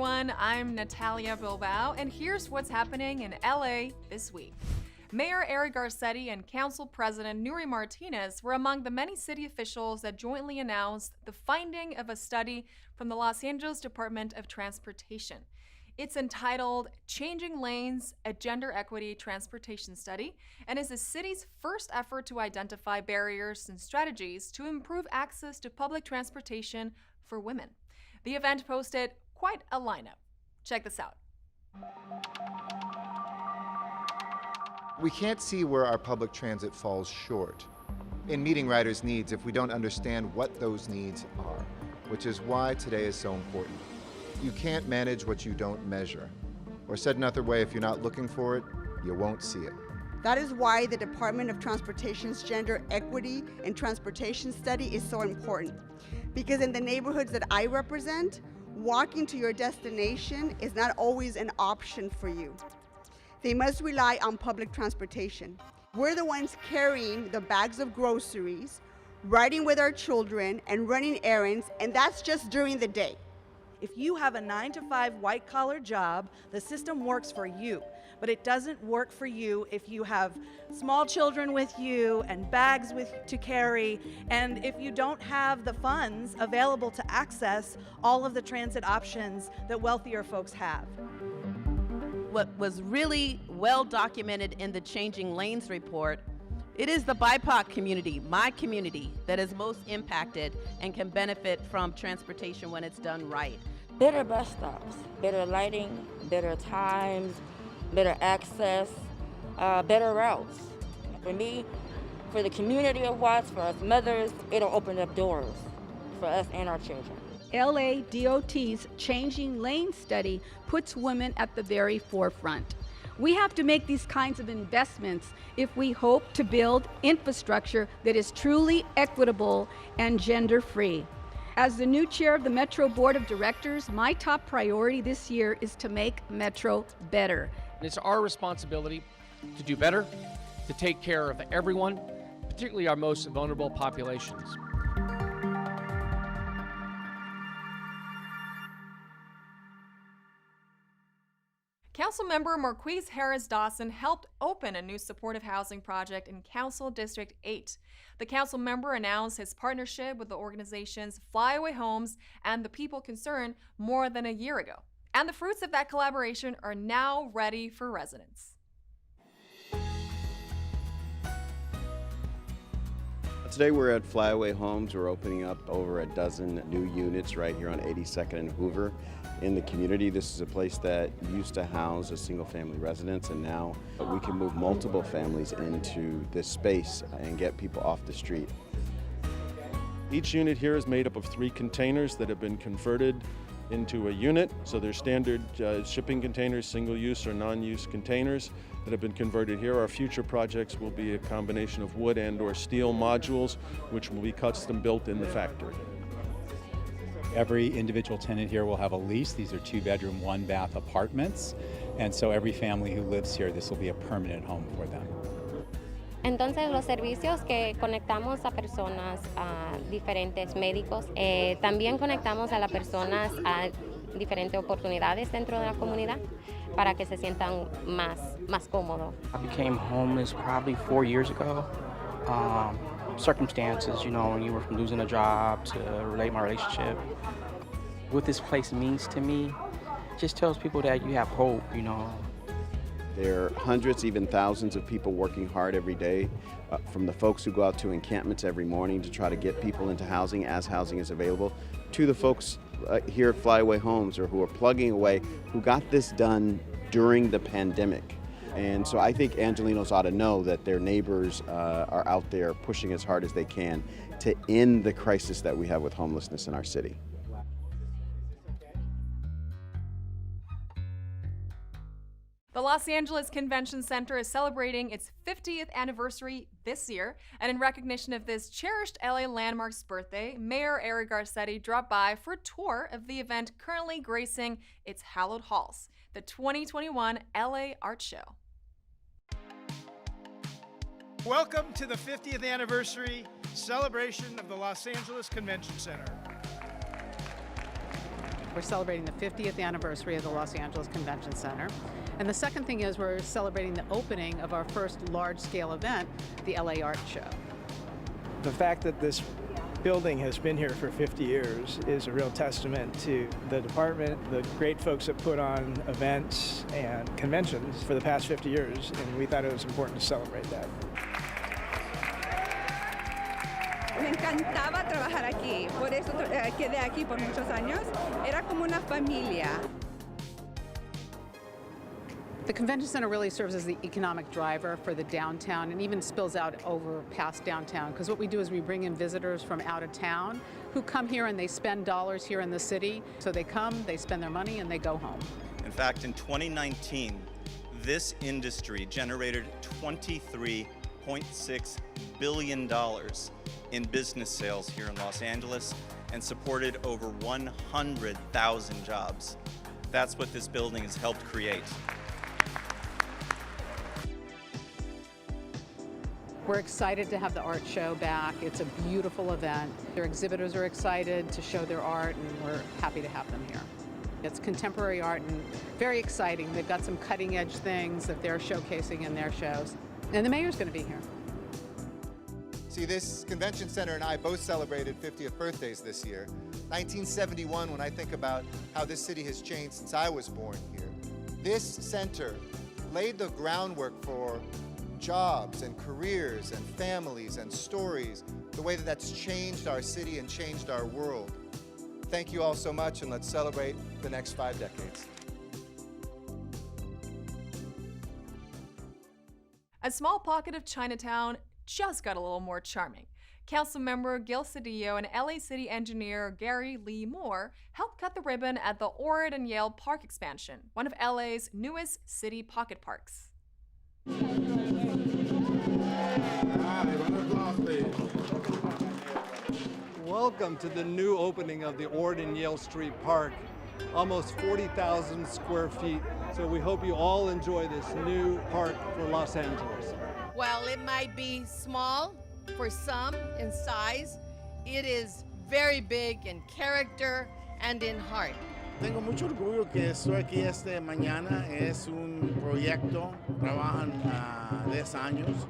everyone. I'm Natalia Bilbao, and here's what's happening in LA this week. Mayor Eric Garcetti and Council President Nuri Martinez were among the many city officials that jointly announced the finding of a study from the Los Angeles Department of Transportation. It's entitled Changing Lanes, a Gender Equity Transportation Study, and is the city's first effort to identify barriers and strategies to improve access to public transportation for women. The event posted quite a lineup. Check this out. We can't see where our public transit falls short in meeting riders' needs if we don't understand what those needs are, which is why today is so important. You can't manage what you don't measure. Or said another way, if you're not looking for it, you won't see it. That is why the Department of Transportation's Gender Equity and Transportation Study is so important. Because in the neighborhoods that I represent, walking to your destination is not always an option for you. They must rely on public transportation. We're the ones carrying the bags of groceries, riding with our children, and running errands, and that's just during the day. If you have a 9-to-5 white-collar job, the system works for you. But it doesn't work for you if you have small children with you and bags to carry, and if you don't have the funds available to access all of the transit options that wealthier folks have. What was really well documented in the Changing Lanes report, it is the BIPOC community, my community, that is most impacted and can benefit from transportation when it's done right. Better bus stops, better lighting, better times, better access, better routes. For me, for the community of Watts, for us mothers, it'll open up doors for us and our children. LA DOT's Changing Lanes study puts women at the very forefront. We have to make these kinds of investments if we hope to build infrastructure that is truly equitable and gender-free. As the new chair of the Metro Board of Directors, my top priority this year is to make Metro better. It's our responsibility to do better, to take care of everyone, particularly our most vulnerable populations. Councilmember Marquise Harris Dawson helped open a new supportive housing project in Council District 8. The council member announced his partnership with the organizations Flyway Homes and the people concerned more than a year ago. And the fruits of that collaboration are now ready for residents. Today we're at Flyway Homes. We're opening up over a dozen new units right here on 82nd and Hoover in the community. This is a place that used to house a single-family residence, and now we can move multiple families into this space and get people off the street. Each unit here is made up of 3 containers that have been converted into a unit. So they're standard shipping containers, single-use or non-use containers that have been converted here. Our future projects will be a combination of wood and or steel modules, which will be custom built in the factory. Every individual tenant here will have a lease. These are 2-bedroom, 1-bath apartments. And so every family who lives here, this will be a permanent home for them. Entonces los servicios que conectamos a personas, a diferentes médicos, también conectamos a las personas a diferentes oportunidades dentro de la comunidad para que se sientan más cómodos. I became homeless probably 4 years ago. Circumstances, you know, anywhere from losing a job to relate my relationship. What this place means to me just tells people that you have hope, you know. There are hundreds, even thousands of people working hard every day, from the folks who go out to encampments every morning to try to get people into housing as housing is available, to the folks here at Flyway Homes or who are plugging away, who got this done during the pandemic. And so I think Angelinos ought to know that their neighbors are out there pushing as hard as they can to end the crisis that we have with homelessness in our city. The Los Angeles Convention Center is celebrating its 50th anniversary this year, and in recognition of this cherished LA landmark's birthday, Mayor Eric Garcetti dropped by for a tour of the event currently gracing its hallowed halls, the 2021 LA Art Show. Welcome to the 50th anniversary celebration of the Los Angeles Convention Center. We're celebrating the 50th anniversary of the Los Angeles Convention Center. And the second thing is we're celebrating the opening of our first large-scale event, the LA Art Show. The fact that this building has been here for 50 years is a real testament to the department, the great folks that put on events and conventions for the past 50 years, and we thought it was important to celebrate that. Me encantaba trabajar aquí, por eso quedé aquí por muchos años. Era como una familia. The convention center really serves as the economic driver for the downtown and even spills out over past downtown, because what we do is we bring in visitors from out of town who come here and they spend dollars here in the city. So they come, they spend their money, and they go home. In fact, in 2019, this industry generated $23.6 billion in business sales here in Los Angeles and supported over 100,000 jobs. That's what this building has helped create. We're excited to have the art show back. It's a beautiful event. Their exhibitors are excited to show their art, and we're happy to have them here. It's contemporary art and very exciting. They've got some cutting edge things that they're showcasing in their shows. And the mayor's going to be here. See, this convention center and I both celebrated 50th birthdays this year. 1971, when I think about how this city has changed since I was born here. This center laid the groundwork for jobs and careers and families and stories, the way that that's changed our city and changed our world. Thank you all so much, and let's celebrate the next 5 decades. A small pocket of Chinatown just got a little more charming. Councilmember Gil Cedillo and LA City engineer Gary Lee Moore helped cut the ribbon at the Ordinance Yale Park expansion, one of LA's newest city pocket parks. Welcome to the new opening of the Ordinance Yale Street Park. Almost 40,000 square feet. So we hope you all enjoy this new park for Los Angeles. While it might be small for some in size, it is very big in character and in heart. Tengo mucho orgullo que estoy aquí mañana. Es un proyecto, trabajan 10 años.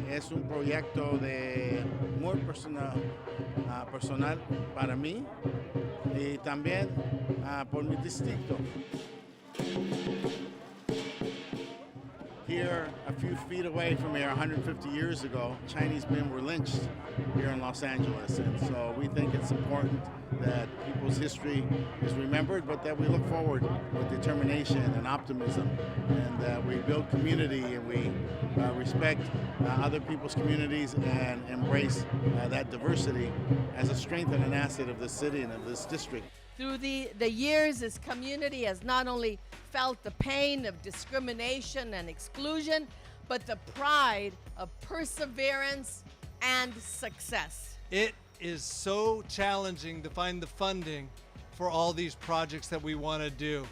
Es un proyecto muy personal para mí y también por mi distrito. Here, a few feet away from here, 150 years ago, Chinese men were lynched here in Los Angeles. And so we think it's important that people's history is remembered, but that we look forward with determination and optimism, and that we build community and we respect other people's communities and embrace that diversity as a strength and an asset of this city and of this district. Through the years, this community has not only felt the pain of discrimination and exclusion, but the pride of perseverance and success. It is so challenging to find the funding for all these projects that we want to do.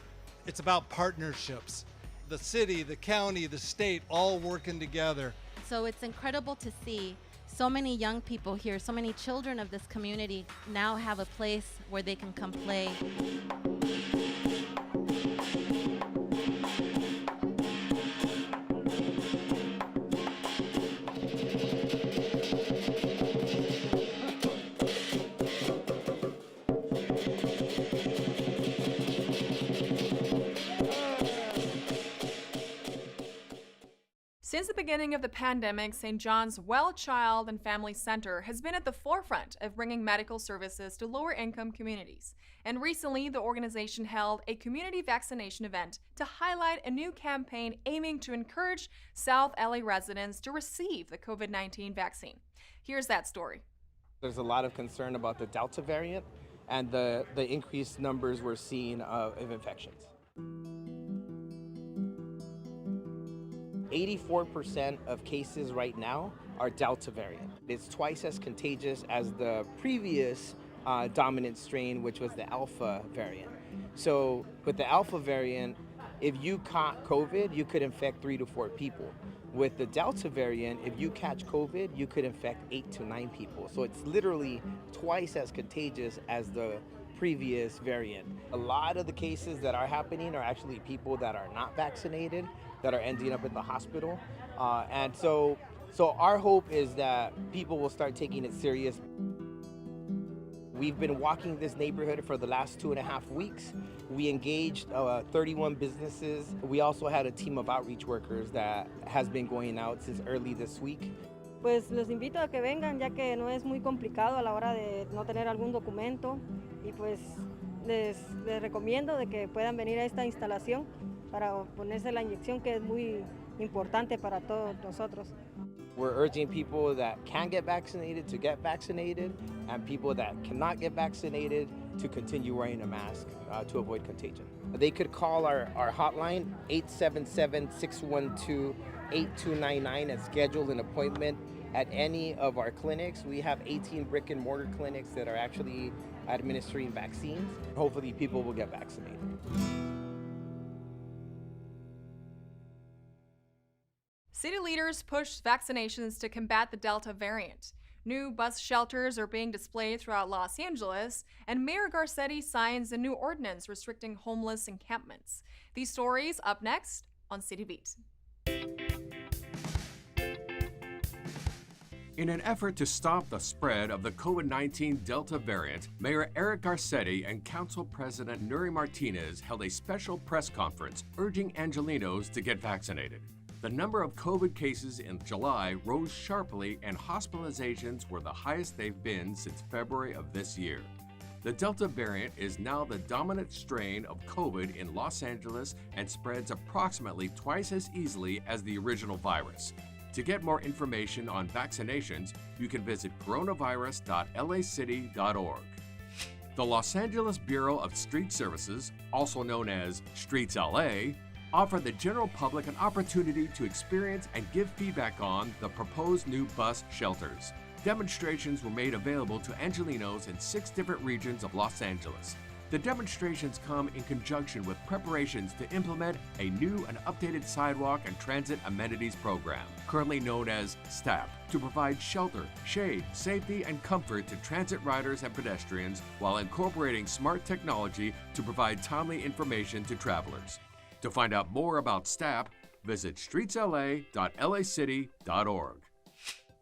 It's about partnerships. The city, the county, the state, all working together. So it's incredible to see so many young people here, so many children of this community now have a place where they can come play. Since the beginning of the pandemic, St. John's Well Child and Family Center has been at the forefront of bringing medical services to lower-income communities. And recently, the organization held a community vaccination event to highlight a new campaign aiming to encourage South LA residents to receive the COVID-19 vaccine. Here's that story. There's a lot of concern about the Delta variant and the increased numbers we're seeing of infections. 84% of cases right now are Delta variant. It's twice as contagious as the previous dominant strain, which was the Alpha variant. So with the Alpha variant, if you caught COVID, you could infect 3 to 4 people. With the Delta variant, if you catch COVID, you could infect 8 to 9 people. So it's literally twice as contagious as the previous variant. A lot of the cases that are happening are actually people that are not vaccinated that are ending up in the hospital. And so our hope is that people will start taking it serious. We've been walking this neighborhood for the last 2.5 weeks. We engaged 31 businesses. We also had a team of outreach workers that has been going out since early this week. Pues los invito a que vengan, ya que no es muy complicado a la hora de no tener algún documento, y pues les recomiendo de que puedan venir a esta instalación para ponerse la inyección, que es muy importante para todos nosotros. We're urging people that can get vaccinated to get vaccinated, and people that cannot get vaccinated to continue wearing a mask to avoid contagion. They could call our hotline, 877-612-8299, and schedule an appointment at any of our clinics. We have 18 brick and mortar clinics that are actually administering vaccines. Hopefully people will get vaccinated. City leaders push vaccinations to combat the Delta variant. New bus shelters are being displayed throughout Los Angeles, and Mayor Garcetti signs a new ordinance restricting homeless encampments. These stories up next on City Beat. In an effort to stop the spread of the COVID-19 Delta variant, Mayor Eric Garcetti and Council President Nury Martinez held a special press conference urging Angelenos to get vaccinated. The number of COVID cases in July rose sharply, and hospitalizations were the highest they've been since February of this year. The Delta variant is now the dominant strain of COVID in Los Angeles and spreads approximately twice as easily as the original virus. To get more information on vaccinations, you can visit coronavirus.lacity.org. The Los Angeles Bureau of Street Services, also known as Streets LA, offer the general public an opportunity to experience and give feedback on the proposed new bus shelters. Demonstrations were made available to Angelenos in 6 different regions of Los Angeles. The demonstrations come in conjunction with preparations to implement a new and updated sidewalk and transit amenities program, currently known as STAP, to provide shelter, shade, safety, and comfort to transit riders and pedestrians while incorporating smart technology to provide timely information to travelers. To find out more about STAP, visit streetsla.lacity.org.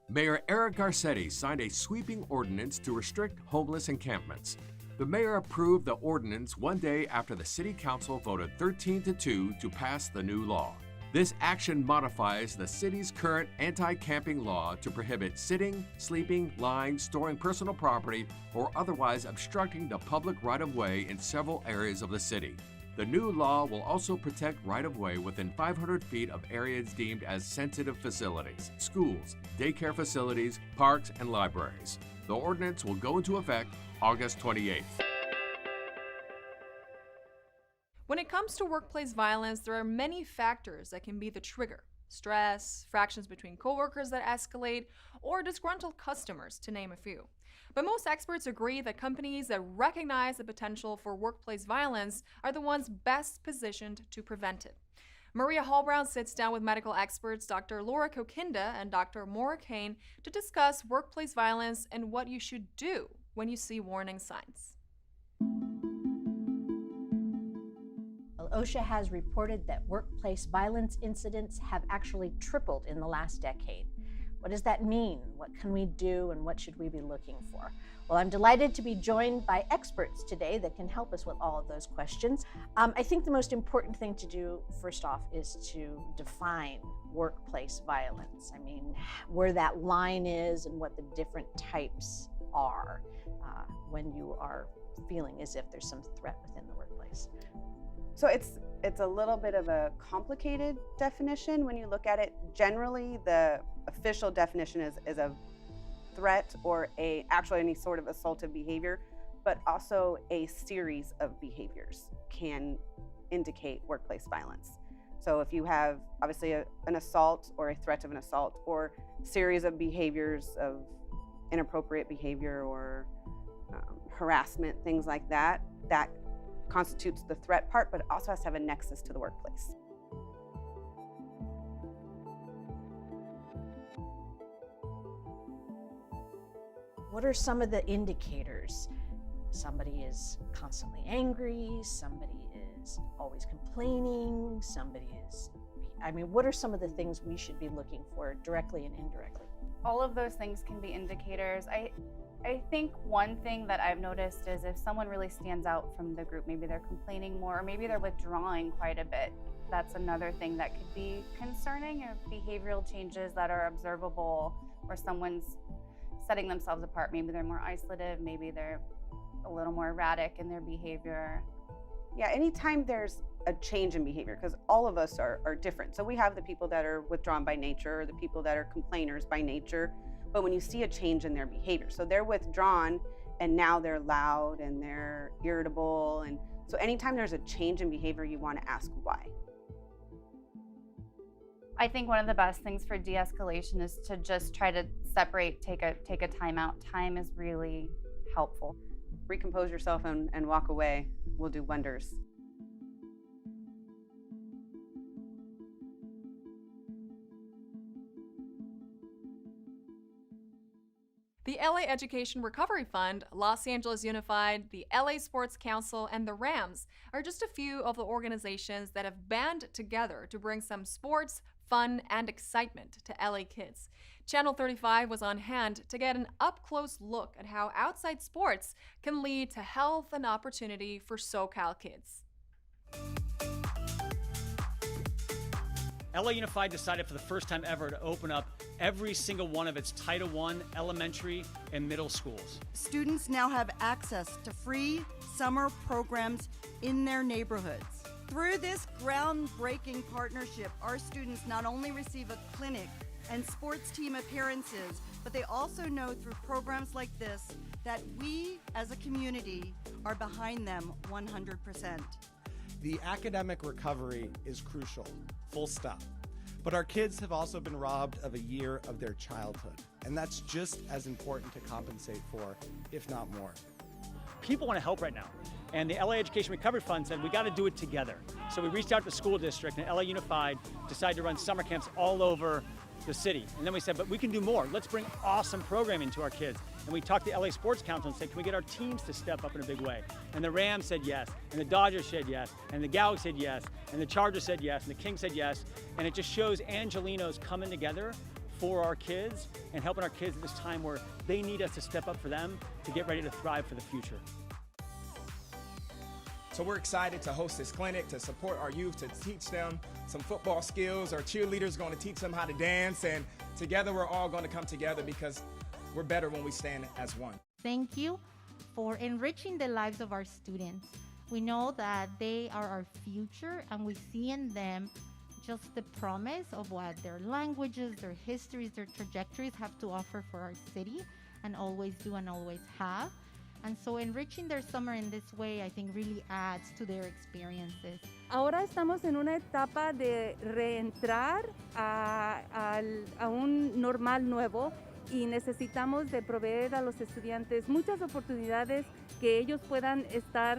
Mayor Eric Garcetti signed a sweeping ordinance to restrict homeless encampments. The mayor approved the ordinance one day after the city council voted 13-2 to pass the new law. This action modifies the city's current anti-camping law to prohibit sitting, sleeping, lying, storing personal property, or otherwise obstructing the public right-of-way in several areas of the city. The new law will also protect right-of-way within 500 feet of areas deemed as sensitive facilities, schools, daycare facilities, parks, and libraries. The ordinance will go into effect August 28th. When it comes to workplace violence, there are many factors that can be the trigger. Stress, fractions between coworkers that escalate, or disgruntled customers, to name a few. But most experts agree that companies that recognize the potential for workplace violence are the ones best positioned to prevent it. Maria Hallbrown sits down with medical experts Dr. Laura Kokinda and Dr. Maura Kane to discuss workplace violence and what you should do when you see warning signs. OSHA has reported that workplace violence incidents have actually tripled in the last decade. What does that mean? What can we do, and what should we be looking for? Well, I'm delighted to be joined by experts today that can help us with all of those questions. I think the most important thing to do, first off, is to define workplace violence. I mean, where that line is and what the different types are when you are feeling as if there's some threat within the workplace. So it's a little bit of a complicated definition. When you look at it, generally the official definition is a threat or actually any sort of assaultive behavior, but also a series of behaviors can indicate workplace violence. So if you have obviously an assault or a threat of an assault or series of behaviors of inappropriate behavior or harassment, things like that, that constitutes the threat part, but it also has to have a nexus to the workplace. What are some of the indicators Somebody is constantly angry, somebody is always complaining, somebody is, I mean, what are some of the things we should be looking for directly and indirectly? All of those things can be indicators. I think one thing that I've noticed is if someone really stands out from the group, maybe they're complaining more, or maybe they're withdrawing quite a bit. That's another thing that could be concerning, or behavioral changes that are observable where someone's setting themselves apart. Maybe they're more isolative, maybe they're a little more erratic in their behavior. Yeah, anytime there's a change in behavior, because all of us are different. So we have the people that are withdrawn by nature, or the people that are complainers by nature. But when you see a change in their behavior, so they're withdrawn and now they're loud and they're irritable. And so anytime there's a change in behavior, you want to ask why. I think one of the best things for de-escalation is to just try to separate, take a time out. Time is really helpful. Recompose yourself and walk away will do wonders. The LA Education Recovery Fund, Los Angeles Unified, the LA Sports Council, and the Rams are just a few of the organizations that have band together to bring some sports, fun, and excitement to LA kids. Channel 35 was on hand to get an up-close look at how outside sports can lead to health and opportunity for SoCal kids. LA Unified decided for the first time ever to open up every single one of its Title I elementary and middle schools. Students now have access to free summer programs in their neighborhoods. Through this groundbreaking partnership, our students not only receive a clinic and sports team appearances, but they also know through programs like this that we as a community are behind them 100%. The academic recovery is crucial, full stop. But our kids have also been robbed of a year of their childhood, and that's just as important to compensate for, if not more. People want to help right now, and the LA Education Recovery Fund said we got to do it together. So we reached out to the school district, and LA Unified decided to run summer camps all over the city. And then we said, but we can do more. Let's bring awesome programming to our kids. And we talked to LA Sports Council and said, can we get our teams to step up in a big way? And the Rams said yes, and the Dodgers said yes, and the Galaxy said yes, and the Chargers said yes, and the Kings said yes. And it just shows Angelinos coming together for our kids and helping our kids at this time where they need us to step up for them to get ready to thrive for the future. So we're excited to host this clinic, to support our youth, to teach them some football skills. Our cheerleaders are going to teach them how to dance, and together we're all going to come together because we're better when we stand as one. Thank you for enriching the lives of our students. We know that they are our future, and we see in them just the promise of what their languages, their histories, their trajectories have to offer for our city, and always do and always have. And so enriching their summer in this way, I think, really adds to their experiences. Ahora estamos en una etapa de reentrar a un normal nuevo y necesitamos de proveer a los estudiantes muchas oportunidades que ellos puedan estar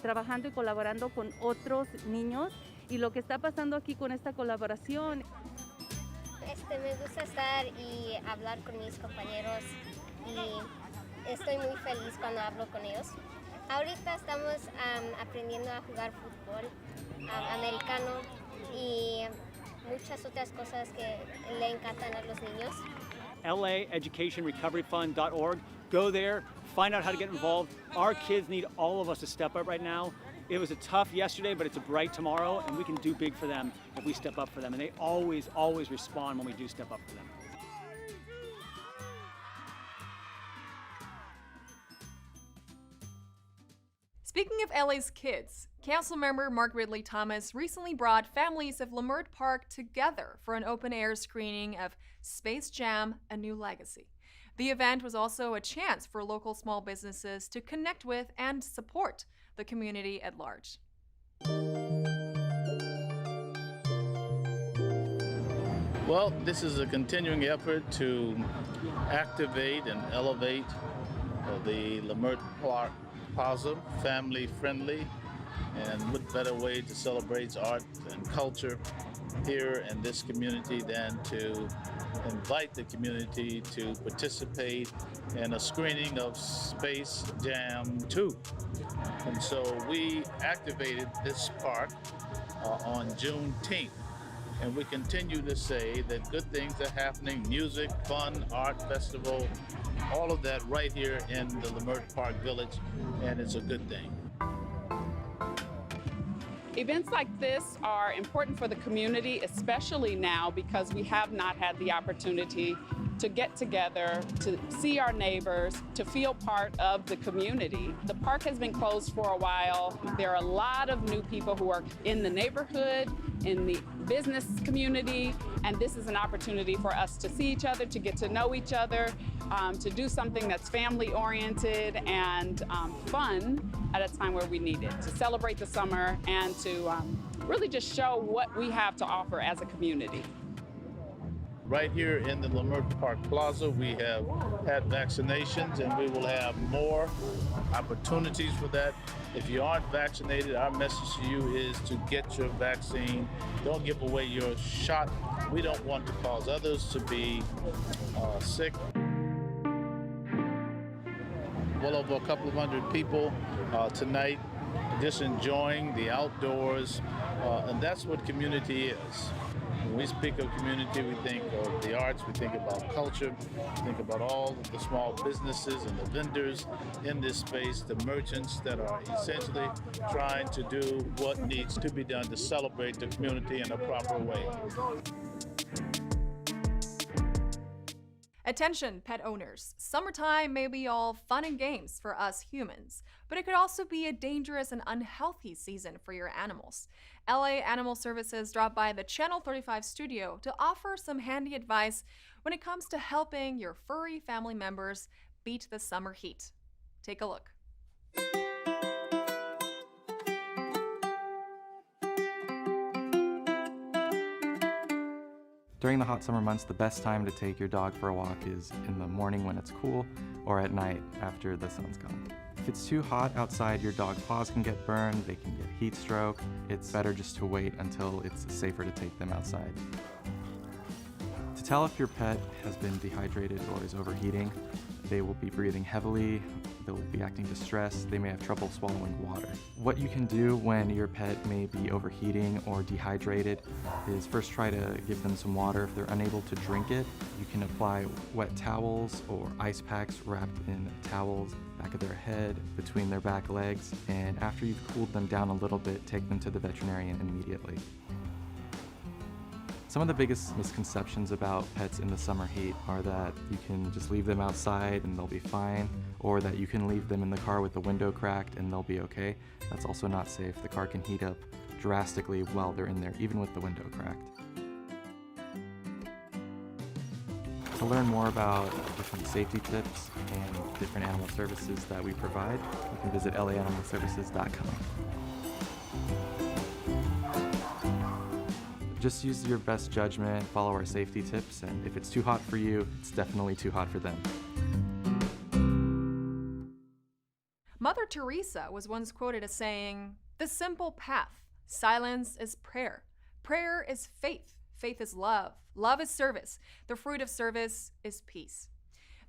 trabajando y colaborando con otros niños. Y lo que está pasando aquí con esta colaboración. Me gusta estar y hablar con mis compañeros y estoy muy feliz cuando hablo con ellos. Ahorita estamos aprendiendo a jugar fútbol americano y muchas otras cosas que le encantan a los niños. LAEducationRecoveryFund.org. Go there, find out how to get involved. Our kids need all of us to step up right now. It was a tough yesterday, but it's a bright tomorrow, and we can do big for them if we step up for them. And they always, always respond when we do step up for them. Speaking of LA's kids, Councilmember Mark Ridley Thomas recently brought families of Leimert Park together for an open-air screening of Space Jam: A New Legacy. The event was also a chance for local small businesses to connect with and support the community at large. Well, this is a continuing effort to activate and elevate the Leimert Park Plaza, family-friendly And what better way to celebrate art and culture here in this community than to invite the community to participate in a screening of Space Jam 2. And so we activated this park on Juneteenth. And we continue to say that good things are happening, music, fun, art festival, all of that right here in the Leimert Park Village, and it's a good thing. Events like this are important for the community, especially now because we have not had the opportunity to get together, to see our neighbors, to feel part of the community. The park has been closed for a while. There are a lot of new people who are in the neighborhood, in the business community, and this is an opportunity for us to see each other, to get to know each other, to do something that's family-oriented and fun at a time where we need it, to celebrate the summer and to really just show what we have to offer as a community. Right here in the Leimert Park Plaza, we have had vaccinations and we will have more opportunities for that. If you aren't vaccinated, our message to you is to get your vaccine. Don't give away your shot. We don't want to cause others to be sick. Well over a couple of hundred people tonight just enjoying the outdoors, and that's what community is. When we speak of community, we think of the arts, we think about culture, we think about all of the small businesses and the vendors in this space, the merchants that are essentially trying to do what needs to be done to celebrate the community in a proper way. Attention, pet owners. Summertime may be all fun and games for us humans, but it could also be a dangerous and unhealthy season for your animals. LA Animal Services dropped by the Channel 35 studio to offer some handy advice when it comes to helping your furry family members beat the summer heat. Take a look. During the hot summer months, the best time to take your dog for a walk is in the morning when it's cool or at night after the sun's gone. If it's too hot outside, your dog's paws can get burned, they can get heat stroke. It's better just to wait until it's safer to take them outside. To tell if your pet has been dehydrated or is overheating, they will be breathing heavily, they'll be acting distressed, they may have trouble swallowing water. What you can do when your pet may be overheating or dehydrated is first try to give them some water. If they're unable to drink it, you can apply wet towels or ice packs wrapped in towels back of their head, between their back legs, and after you've cooled them down a little bit, take them to the veterinarian immediately. Some of the biggest misconceptions about pets in the summer heat are that you can just leave them outside and they'll be fine, or that you can leave them in the car with the window cracked and they'll be okay. That's also not safe. The car can heat up drastically while they're in there, even with the window cracked. To learn more about different safety tips and different animal services that we provide, you can visit laanimalservices.com. Just use your best judgment, follow our safety tips, and if it's too hot for you, it's definitely too hot for them. Mother Teresa was once quoted as saying, "The simple path, silence is prayer. Prayer is faith. Faith is love. Love is service. The fruit of service is peace."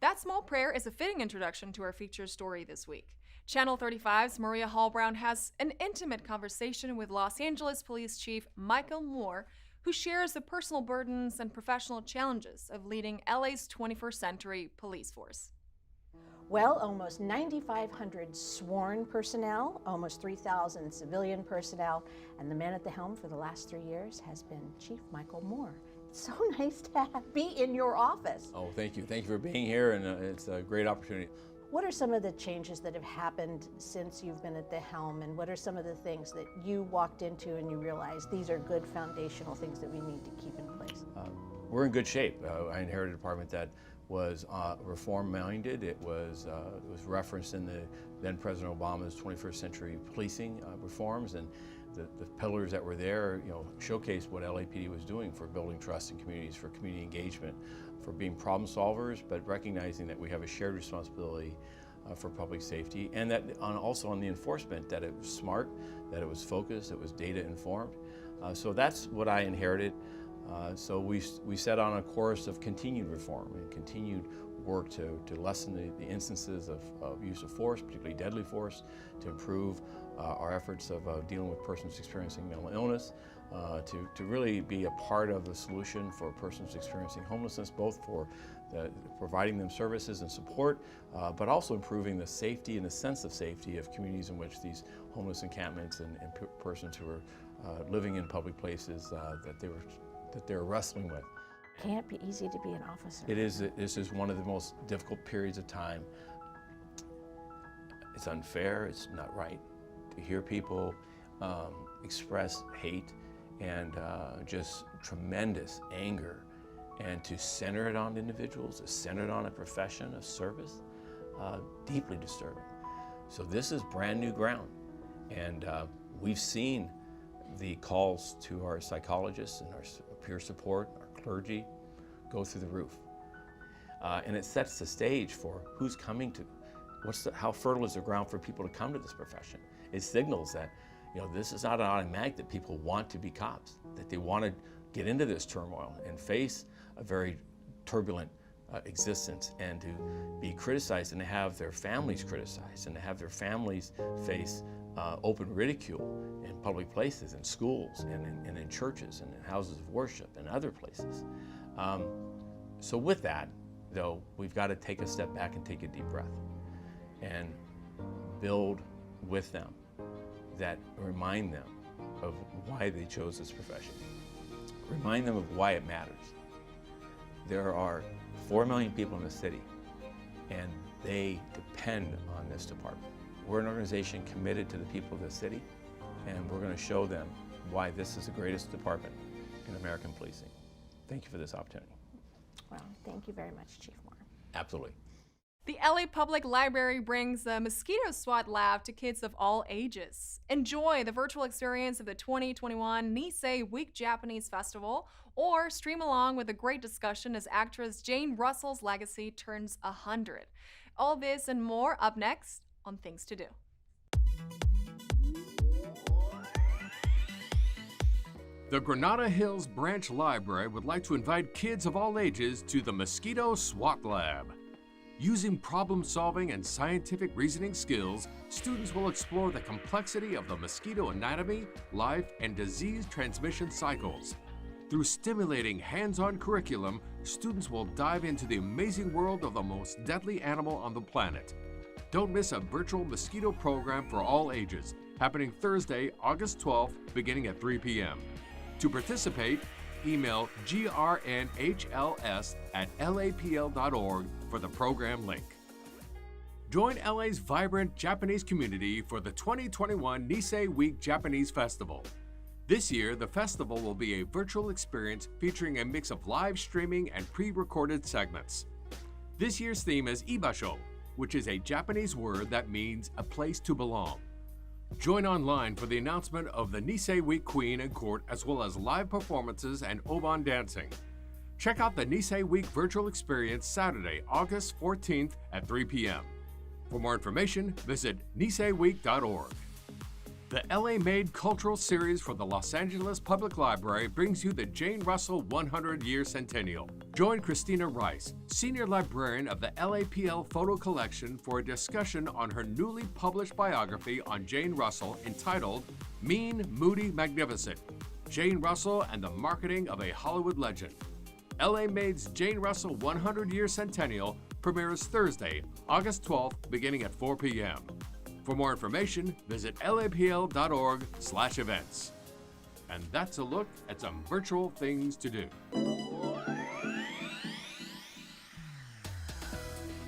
That small prayer is a fitting introduction to our featured story this week. Channel 35's Maria Hall-Brown has an intimate conversation with Los Angeles Police Chief Michael Moore, who shares the personal burdens and professional challenges of leading LA's 21st century police force. Well, almost 9,500 sworn personnel, almost 3,000 civilian personnel, and the man at the helm for the last 3 years has been Chief Michael Moore. It's so nice to be in your office. Oh, thank you. Thank you for being here, and it's a great opportunity. What are some of the changes that have happened since you've been at the helm, and what are some of the things that you walked into and you realized these are good foundational things that we need to keep in place? We're in good shape. I inherited a department that was reform-minded. It was referenced in the then President Obama's 21st century policing reforms, and the pillars that were there, showcased what LAPD was doing for building trust in communities, for community engagement, for being problem solvers, but recognizing that we have a shared responsibility for public safety, and that also on the enforcement, that it was smart, that it was focused, it was data informed. So that's what I inherited. So we set on a course of continued reform and continued work to lessen the instances of use of force, particularly deadly force, to improve our efforts of dealing with persons experiencing mental illness, to really be a part of the solution for persons experiencing homelessness, both for providing them services and support, but also improving the safety and the sense of safety of communities in which these homeless encampments and persons who are living in public places that they're wrestling with. Can't be easy to be an officer. It is. This is one of the most difficult periods of time. It's unfair. It's not right to hear people express hate and just tremendous anger, and to center it on individuals, to center it on a profession of service, deeply disturbing. So this is brand new ground, and we've seen the calls to our psychologists and our peer support, our clergy, go through the roof. And it sets the stage for who's coming to, how fertile is the ground for people to come to this profession. It signals that, this is not an automatic that people want to be cops, that they want to get into this turmoil and face a very turbulent existence, and to be criticized and to have their families criticized and to have their families face open ridicule in public places, in schools, and in churches, and in houses of worship, and other places. So with that, though, we've got to take a step back and take a deep breath and build with them that remind them of why they chose this profession. Remind them of why it matters. There are 4 million people in the city, and they depend on this department. We're an organization committed to the people of the city, and we're going to show them why this is the greatest department in American policing. Thank you for this opportunity. Well, thank you very much, Chief Moore. Absolutely. The LA Public Library brings the Mosquito SWAT Lab to kids of all ages. Enjoy the virtual experience of the 2021 Nisei Week Japanese Festival, or stream along with a great discussion as actress Jane Russell's legacy turns 100. All this and more up next on Things to Do. The Granada Hills Branch Library would like to invite kids of all ages to the Mosquito SWAT Lab. Using problem-solving and scientific reasoning skills, students will explore the complexity of the mosquito anatomy, life, and disease transmission cycles. Through stimulating hands-on curriculum, students will dive into the amazing world of the most deadly animal on the planet. Don't miss a virtual mosquito program for all ages, happening Thursday, August 12th, beginning at 3 p.m. To participate, email grnhls@lapl.org for the program link. Join LA's vibrant Japanese community for the 2021 Nisei Week Japanese Festival. This year, the festival will be a virtual experience featuring a mix of live streaming and pre-recorded segments. This year's theme is Ibasho, which is a Japanese word that means a place to belong. Join online for the announcement of the Nisei Week Queen and Court, as well as live performances and oban dancing. Check out the Nisei Week virtual experience Saturday, August 14th at 3 p.m. For more information, visit niseiweek.org. The LA-made cultural series for the Los Angeles Public Library brings you the Jane Russell 100-Year Centennial. Join Christina Rice, Senior Librarian of the LAPL Photo Collection, for a discussion on her newly published biography on Jane Russell entitled Mean, Moody, Magnificent, Jane Russell and the Marketing of a Hollywood Legend. LA-Made's Jane Russell 100-Year Centennial premieres Thursday, August 12th, beginning at 4 p.m. For more information, visit lapl.org/events. And that's a look at some virtual things to do.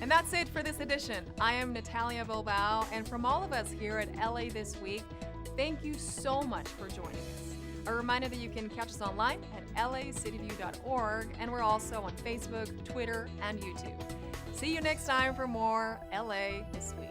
And that's it for this edition. I am Natalia Bilbao, and from all of us here at LA This Week, thank you so much for joining us. A reminder that you can catch us online at lacityview.org, and we're also on Facebook, Twitter, and YouTube. See you next time for more LA This Week.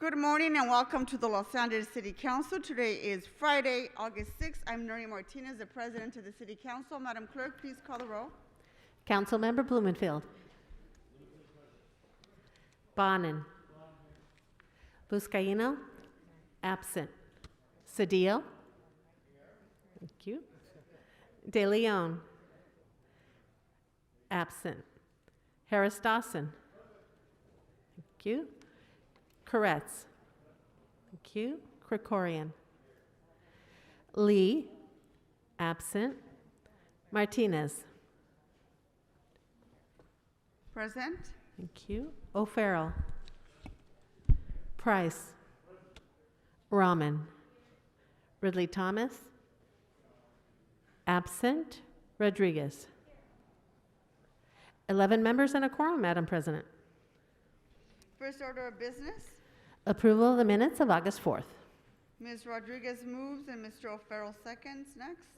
Good morning and welcome to the Los Angeles City Council. Today is Friday, August 6th. I'm Nuria Martinez, the President of the City Council. Madam Clerk, please call the roll. Councilmember Blumenfield. Bonin. Buscaino. Absent. Cedillo. Thank you. De Leon. Absent. Harris Dawson. Thank you. Koretz. Thank you. Krikorian. Lee. Absent. Martinez. Present. Thank you. O'Farrell. Price. Rahman. Ridley Thomas. Absent. Rodriguez. 11 members and a quorum, Madam President. First order of business. Approval of the minutes of August 4th. Ms. Rodriguez moves and Mr. O'Farrell seconds. Next.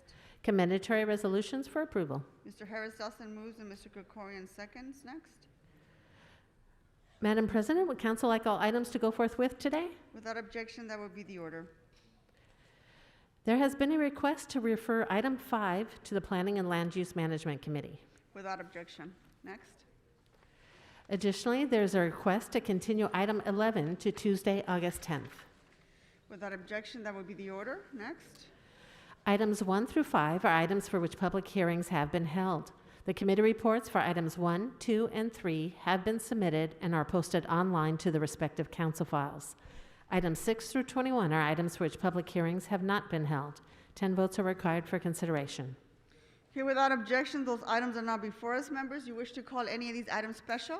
Commendatory resolutions for approval. Mr. Harris Dawson moves and Mr. Krikorian seconds. Next. Madam President, would council like all items to go forthwith today? Without objection, that would be the order. There has been a request to refer item 5 to the Planning and Land Use Management Committee. Without objection. Next. Additionally, there's a request to continue item 11 to Tuesday, August 10th. Without objection, that would be the order. Next. Items 1 through 5 are items for which public hearings have been held. The committee reports for items 1, 2, and 3 have been submitted and are posted online to the respective council files. Items 6 through 21 are items for which public hearings have not been held. 10 votes are required for consideration. Okay, without objection, those items are now before us, members. You wish to call any of these items special?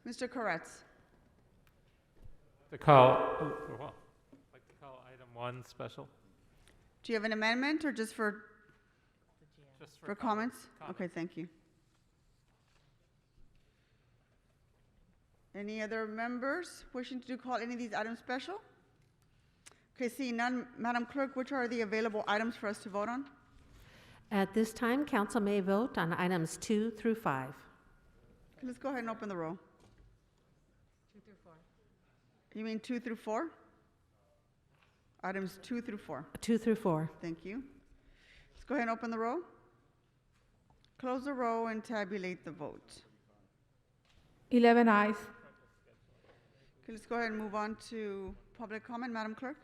Mr. Koretz. Like to call item 1 special. Do you have an amendment or just for comments? Okay, thank you. Any other members wishing to call any of these items special? Okay, seeing none, Madam Clerk, which are the available items for us to vote on? At this time, council may vote on items 2 through 5. Okay, let's go ahead and open the roll. 2 through 4. You mean 2 through 4? Items 2 through 4. 2 through 4. Thank you. Let's go ahead and open the roll. Close the roll and tabulate the vote. 11 ayes. Okay, let's go ahead and move on to public comment. Madam Clerk.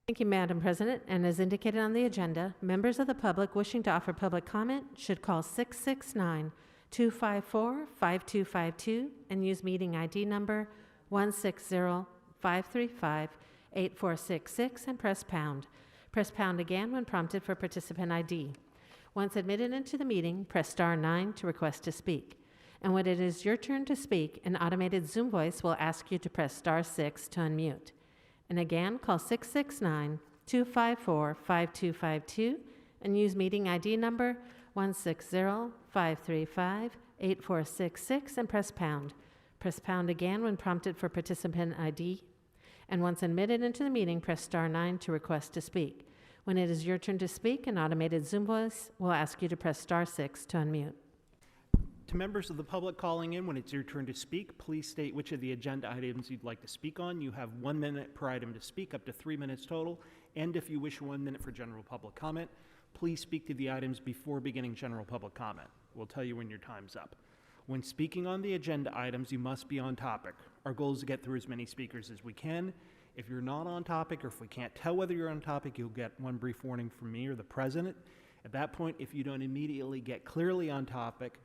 Thank you, Madam President. And as indicated on the agenda, members of the public wishing to offer public comment should call 669-254-5252 and use meeting ID number 160-535-8466 and press pound. Press pound again when prompted for participant ID. Once admitted into the meeting, press *9 to request to speak. And when it is your turn to speak, an automated Zoom voice will ask you to press *6 to unmute. And again, call 669-254-5252 and use meeting ID number 160-535-8466 and press pound. Press pound again when prompted for participant ID. And once admitted into the meeting, press *9 to request to speak. When it is your turn to speak, an automated Zoom voice will ask you to press *6 to unmute. To members of the public calling in, when it's your turn to speak, please state which of the agenda items you'd like to speak on. You have 1 minute per item to speak, up to 3 minutes total. And if you wish 1 minute for general public comment, please speak to the items before beginning general public comment. We'll tell you when your time's up. When speaking on the agenda items, you must be on topic. Our goal is to get through as many speakers as we can. If you're not on topic, or if we can't tell whether you're on topic, you'll get one brief warning from me or the president. At that point, if you don't immediately get clearly on topic,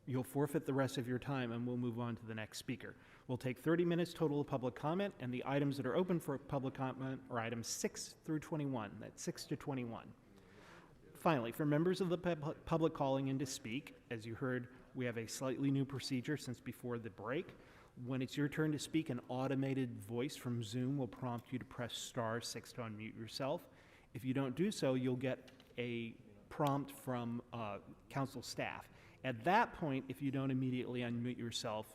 you'll forfeit the rest of your time and we'll move on to the next speaker. We'll take 30 minutes total of public comment, and the items that are open for public comment are items 6 through 21. That's 6 to 21. Finally, for members of the public calling in to speak, as you heard, we have a slightly new procedure since before the break. When it's your turn to speak, an automated voice from Zoom will prompt you to press *6 to unmute yourself. If you don't do so, you'll get a prompt from council staff. At that point, if you don't immediately unmute yourself,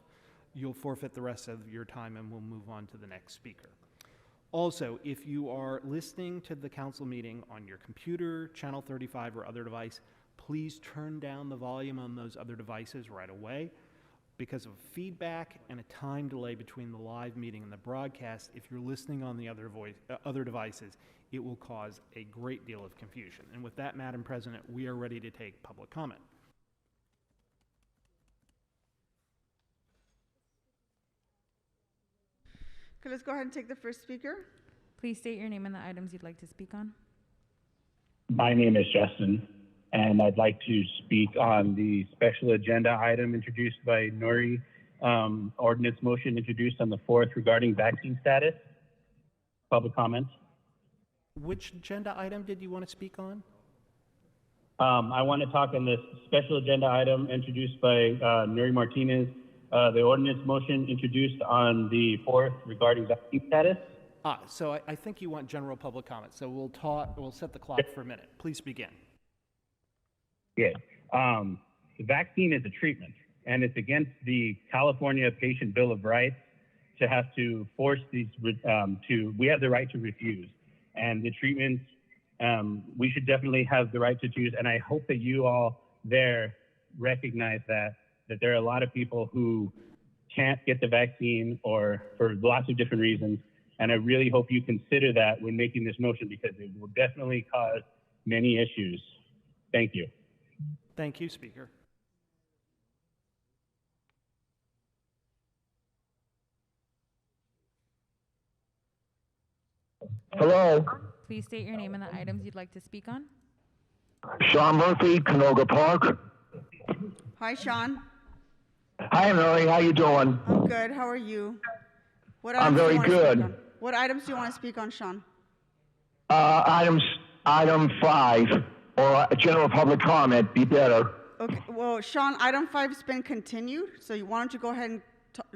you'll forfeit the rest of your time and we'll move on to the next speaker. Also, if you are listening to the council meeting on your computer, channel 35, or other device, please turn down the volume on those other devices right away. Because of feedback and a time delay between the live meeting and the broadcast, if you're listening on the other devices, it will cause a great deal of confusion. And with that, Madam President, we are ready to take public comment. Okay, let's go ahead and take the first speaker. Please state your name and the items you'd like to speak on. My name is Justin, and I'd like to speak on the special agenda item introduced by Nuri, ordinance motion introduced on the 4th regarding vaccine status. Public comments. Which agenda item did you want to speak on? I want to talk on this special agenda item introduced by Nuri Martinez, the ordinance motion introduced on the 4th regarding vaccine status. So I think you want general public comment. So we'll set the clock for a minute. Please begin. Yeah. The vaccine is a treatment, and it's against the California Patient Bill of Rights to have to force these, we have the right to refuse. And the treatments, we should definitely have the right to choose. And I hope that you all there recognize that there are a lot of people who can't get the vaccine or for lots of different reasons. And I really hope you consider that when making this motion, because it will definitely cause many issues. Thank you. Thank you, Speaker. Hello. Please state your name and the items you'd like to speak on. Sean Murphy, Canoga Park. Hi, Sean. Hi, Mary. How you doing? I'm good. How are you? What I'm items do you very want to speak good. on? What items do you want to speak on, Sean? Item 5, or a general public comment, be better. Okay. Well, Sean, item 5 has been continued, so why don't you go ahead and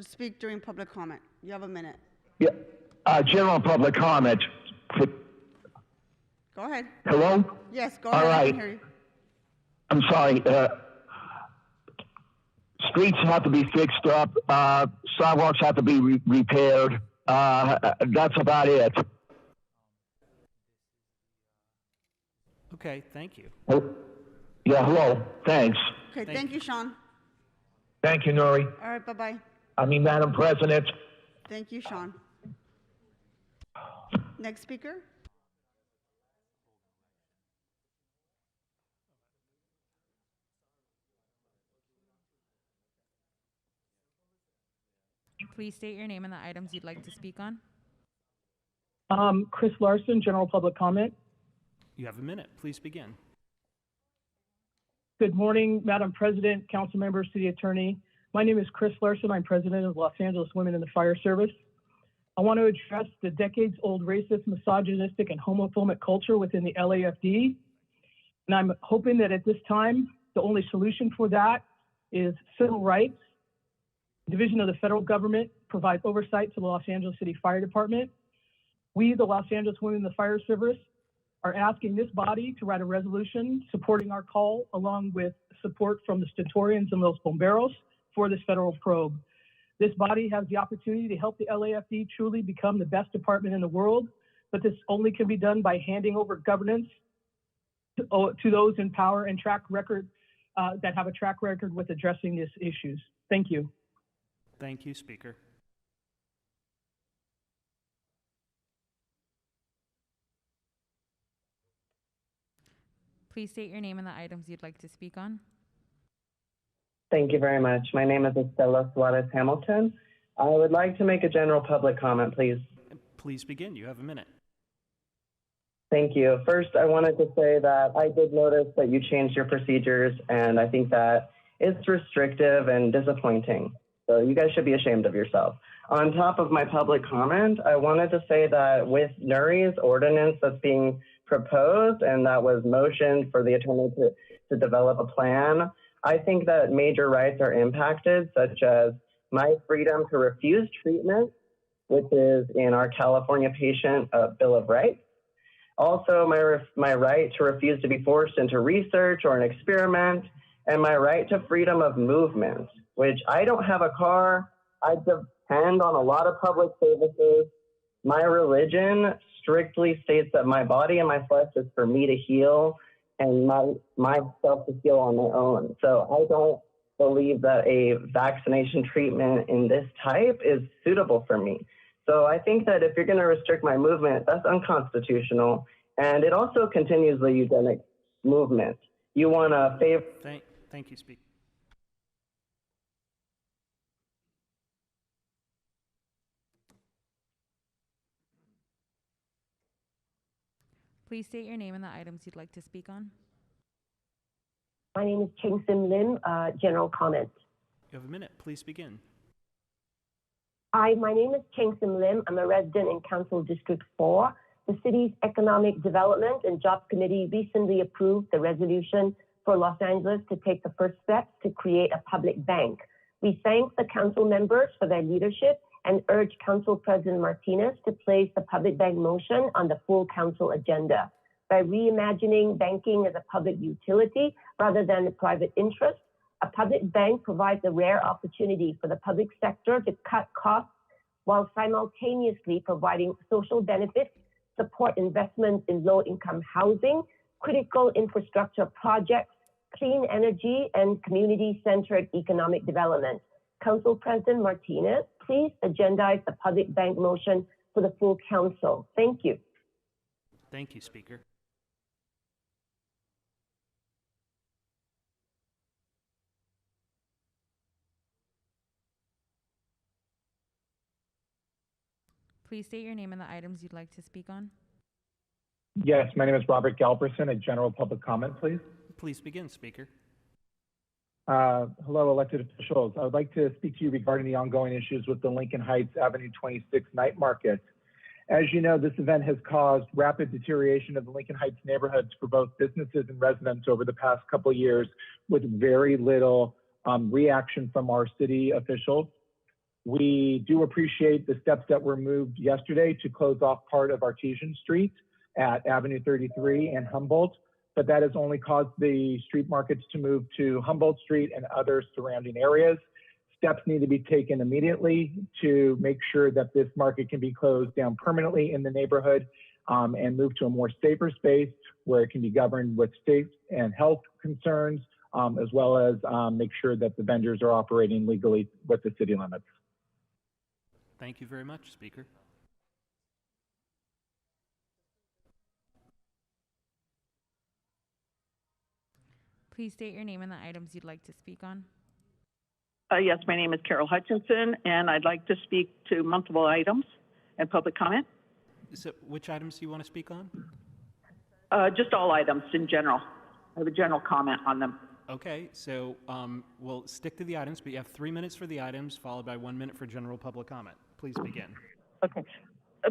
speak during public comment? You have a minute. Yeah. General public comment. Go ahead. Hello? Yes, go All ahead. I right. can hear you. I'm sorry. Streets have to be fixed up. Sidewalks have to be repaired. That's about it. Okay, thank you. Yeah, hello. Thanks. Okay, thank you, Sean. Thank you, Nuri. All right, bye-bye. Madam President. Thank you, Sean. Next speaker. Please state your name and the items you'd like to speak on. Chris Larson, general public comment. You have a minute. Please begin. Good morning, Madam President, council members, city attorney. My name is Chris Larson. I'm president of Los Angeles Women in the Fire Service. I want to address the decades-old racist, misogynistic, and homophobic culture within the LAFD. And I'm hoping that at this time, the only solution for that is civil rights. Division of the federal government provides oversight to the Los Angeles City Fire Department. We, the Los Angeles Women in the Fire Service, are asking this body to write a resolution supporting our call, along with support from the Stentorians and Los Bomberos for this federal probe. This body has the opportunity to help the LAFD truly become the best department in the world, but this only can be done by handing over governance to those in power and track record that have a track record with addressing these issues. Thank you. Thank you, Speaker. Please state your name and the items you'd like to speak on. Thank you very much. My name is Estela Suarez Hamilton. I would like to make a general public comment, please. Please begin. You have a minute. Thank you. First, I wanted to say that I did notice that you changed your procedures, and I think that it's restrictive and disappointing. So you guys should be ashamed of yourself. On top of my public comment, I wanted to say that with Nuri's ordinance that's being proposed and that was motioned for the attorney to develop a plan, I think that major rights are impacted, such as my freedom to refuse treatment, which is in our California Patient Bill of Rights. Also, my right to refuse to be forced into research or an experiment, and my right to freedom of movement, which I don't have a car. I depend on a lot of public services. My religion strictly states that my body and my flesh is for me to heal and myself to heal on my own. So I don't believe that a vaccination treatment in this type is suitable for me. So I think that if you're going to restrict my movement, that's unconstitutional. And it also continues the eugenic movement. You want to favor... Thank you, Speaker. Please state your name and the items you'd like to speak on. My name is Kingston Lim, general comment. You have a minute. Please begin. Hi, my name is Kingston Lim. I'm a resident in Council District 4. The city's Economic Development and Jobs Committee recently approved the resolution for Los Angeles to take the first steps to create a public bank. We thank the council members for their leadership and urge Council President Martinez to place the public bank motion on the full council agenda. By reimagining banking as a public utility rather than a private interest, a public bank provides a rare opportunity for the public sector to cut costs while simultaneously providing social benefits, support investments in low-income housing, critical infrastructure projects, clean energy, and community-centered economic development. Council President Martinez, please agendize the public bank motion for the full council. Thank you. Thank you, Speaker. Please state your name and the items you'd like to speak on. Yes, my name is Robert Galperson. A general public comment, please. Please begin, Speaker. Hello, elected officials. I would like to speak to you regarding the ongoing issues with the Lincoln Heights Avenue 26 night market. As you know, this event has caused rapid deterioration of the Lincoln Heights neighborhoods for both businesses and residents over the past couple of years, with very little reaction from our city officials. We do appreciate the steps that were moved yesterday to close off part of Artisan Street at Avenue 33 and Humboldt, but that has only caused the street markets to move to Humboldt Street and other surrounding areas. Steps need to be taken immediately to make sure that this market can be closed down permanently in the neighborhood and move to a more safer space where it can be governed with state and health concerns, as well as make sure that the vendors are operating legally with the city limits. Thank you very much, Speaker. Please state your name and the items you'd like to speak on. Yes, my name is Carol Hutchinson, and I'd like to speak to multiple items and public comment. So which items do you want to speak on? Just all items in general. I have a general comment on them. Okay, so we'll stick to the items, but you have 3 minutes for the items, followed by 1 minute for general public comment. Please begin. Okay.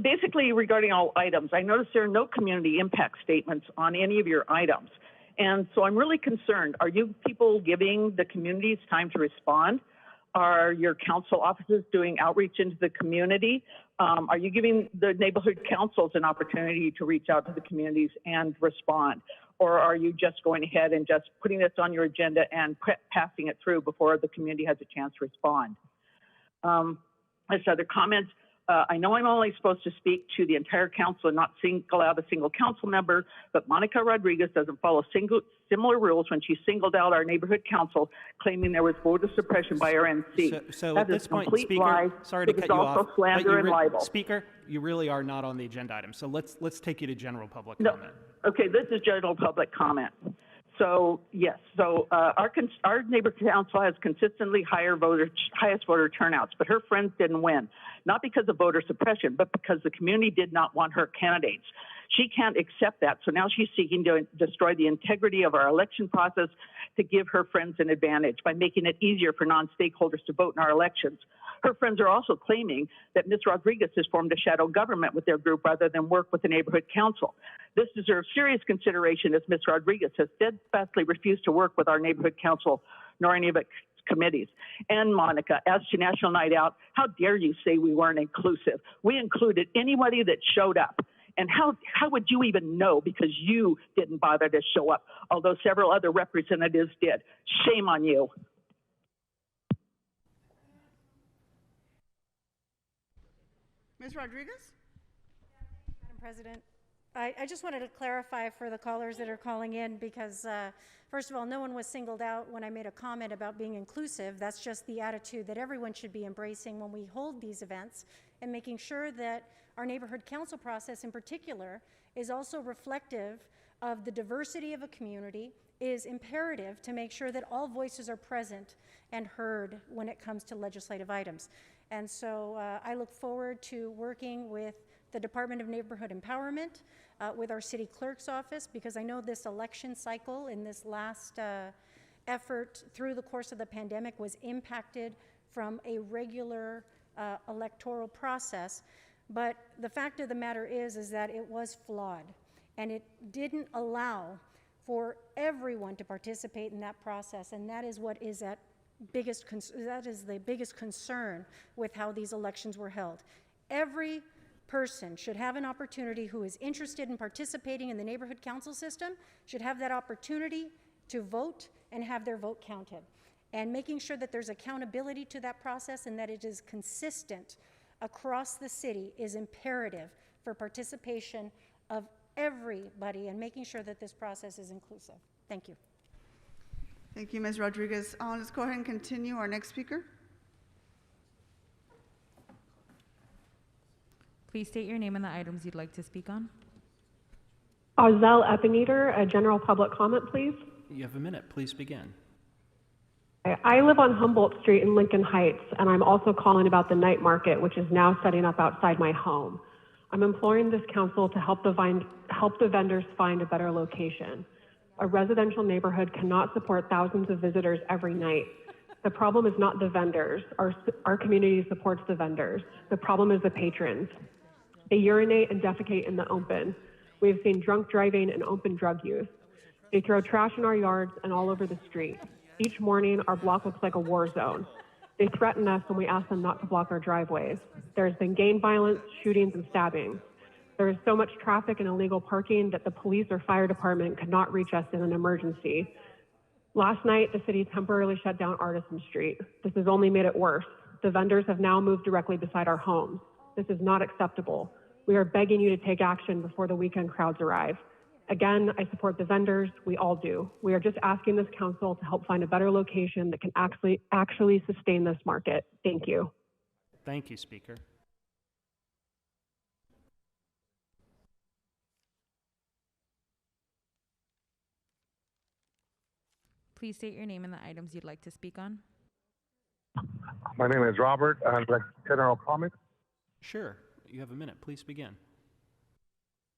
Basically, regarding all items, I noticed there are no community impact statements on any of your items. And so I'm really concerned. Are you people giving the communities time to respond? Are your council offices doing outreach into the community? Are you giving the neighborhood councils an opportunity to reach out to the communities and respond? Or are you just going ahead and just putting this on your agenda and passing it through before the community has a chance to respond? As other comments, I know I'm only supposed to speak to the entire council and not single out a single council member, but Monica Rodriguez doesn't follow similar rules when she singled out our neighborhood council, claiming there was voter suppression by our NC. So that at this point, complete Speaker, lie. sorry to It cut is you also off. slander and libel. Speaker, you really are not on the agenda item. So let's take you to general public No. comment. Okay, this is general public comment. So yes, our neighborhood council has consistently highest voter turnouts, but her friends didn't win, not because of voter suppression, but because the community did not want her candidates. She can't accept that, so now she's seeking to destroy the integrity of our election process to give her friends an advantage by making it easier for non-stakeholders to vote in our elections. Her friends are also claiming that Ms. Rodriguez has formed a shadow government with their group rather than work with the neighborhood council. This deserves serious consideration as Ms. Rodriguez has steadfastly refused to work with our neighborhood council nor any of its committees. And Monica, as to National Night Out, how dare you say we weren't inclusive? We included anybody that showed up. And how would you even know because you didn't bother to show up, although several other representatives did? Shame on you. Ms. Rodriguez? Madam President, I just wanted to clarify for the callers that are calling in because, first of all, no one was singled out when I made a comment about being inclusive. That's just the attitude that everyone should be embracing when we hold these events, and making sure that our neighborhood council process in particular is also reflective of the diversity of a community, is imperative to make sure that all voices are present and heard when it comes to legislative items. And so I look forward to working with the Department of Neighborhood Empowerment, with our city clerk's office, because I know this election cycle in this last effort through the course of the pandemic was impacted from a regular electoral process. But the fact of the matter is that it was flawed, and it didn't allow for everyone to participate in that process, and that is what is at that is the biggest concern with how these elections were held. Every person should have an opportunity who is interested in participating in the neighborhood council system, should have that opportunity to vote and have their vote counted. And making sure that there's accountability to that process and that it is consistent across the city is imperative for participation of everybody and making sure that this process is inclusive. Thank you. Thank you, Ms. Rodriguez. Let's go ahead and continue. Our next speaker. Please state your name and the items you'd like to speak on. Arzel Epineder, a general public comment, please. You have a minute. Please begin. I live on Humboldt Street in Lincoln Heights, and I'm also calling about the night market, which is now setting up outside my home. I'm imploring this council to help the vendors find a better location. A residential neighborhood cannot support thousands of visitors every night. The problem is not the vendors. Our community supports the vendors. The problem is the patrons. They urinate and defecate in the open. We have seen drunk driving and open drug use. They throw trash in our yards and all over the street. Each morning, our block looks like a war zone. They threaten us when we ask them not to block our driveways. There has been gang violence, shootings, and stabbings. There is so much traffic and illegal parking that the police or fire department could not reach us in an emergency. Last night, the city temporarily shut down Artisan Street. This has only made it worse. The vendors have now moved directly beside our homes. This is not acceptable. We are begging you to take action before the weekend crowds arrive. Again, I support the vendors. We all do. We are just asking this council to help find a better location that can actually sustain this market. Thank you. Thank you, Speaker. Please state your name and the items you'd like to speak on. My name is Robert. I'd like general comment. Sure. You have a minute. Please begin.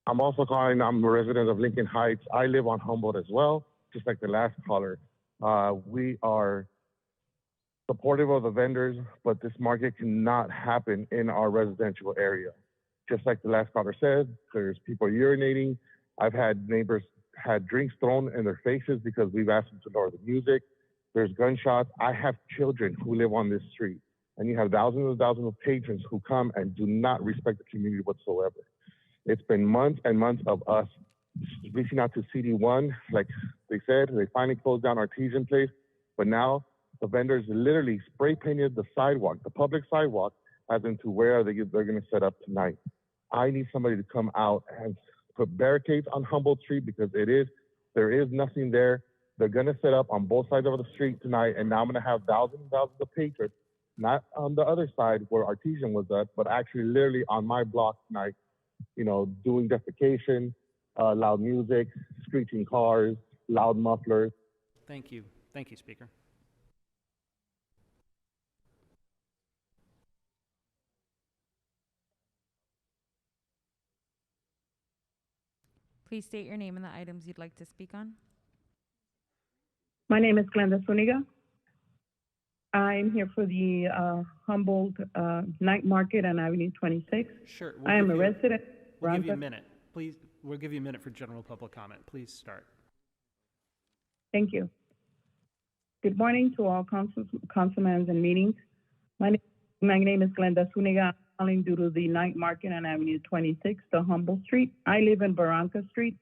I'm also calling. I'm a resident of Lincoln Heights. I live on Humboldt as well, just like the last caller. We are supportive of the vendors, but this market cannot happen in our residential area. Just like the last caller said, there's people urinating. I've had neighbors had drinks thrown in their faces because we've asked them to lower the music. There's gunshots. I have children who live on this street, and you have thousands and thousands of patrons who come and do not respect the community whatsoever. It's been months and months of us reaching out to CD1. Like they said, they finally closed down Artisan place, but now the vendors literally spray painted the sidewalk, the public sidewalk, as into where they're going to set up tonight. I need somebody to come out and put barricades on Humboldt Street because there is nothing there. They're going to set up on both sides of the street tonight, and now I'm going to have thousands and thousands of patrons, not on the other side where Artisan was at, but actually literally on my block tonight, doing defecation, loud music, screeching cars, loud mufflers. Thank you. Thank you, Speaker. Please state your name and the items you'd like to speak on. My name is Glenda Zuniga. I'm here for the Humboldt Night Market on Avenue 26. Sure. I am a resident. We'll give you a minute. Please, we'll give you a minute for general public comment. Please start. Thank you. Good morning to all councilmen and meetings. My name is Glenda Zuniga. I'm calling due to the night market on Avenue 26, the Humboldt Street. I live in Barranca Street.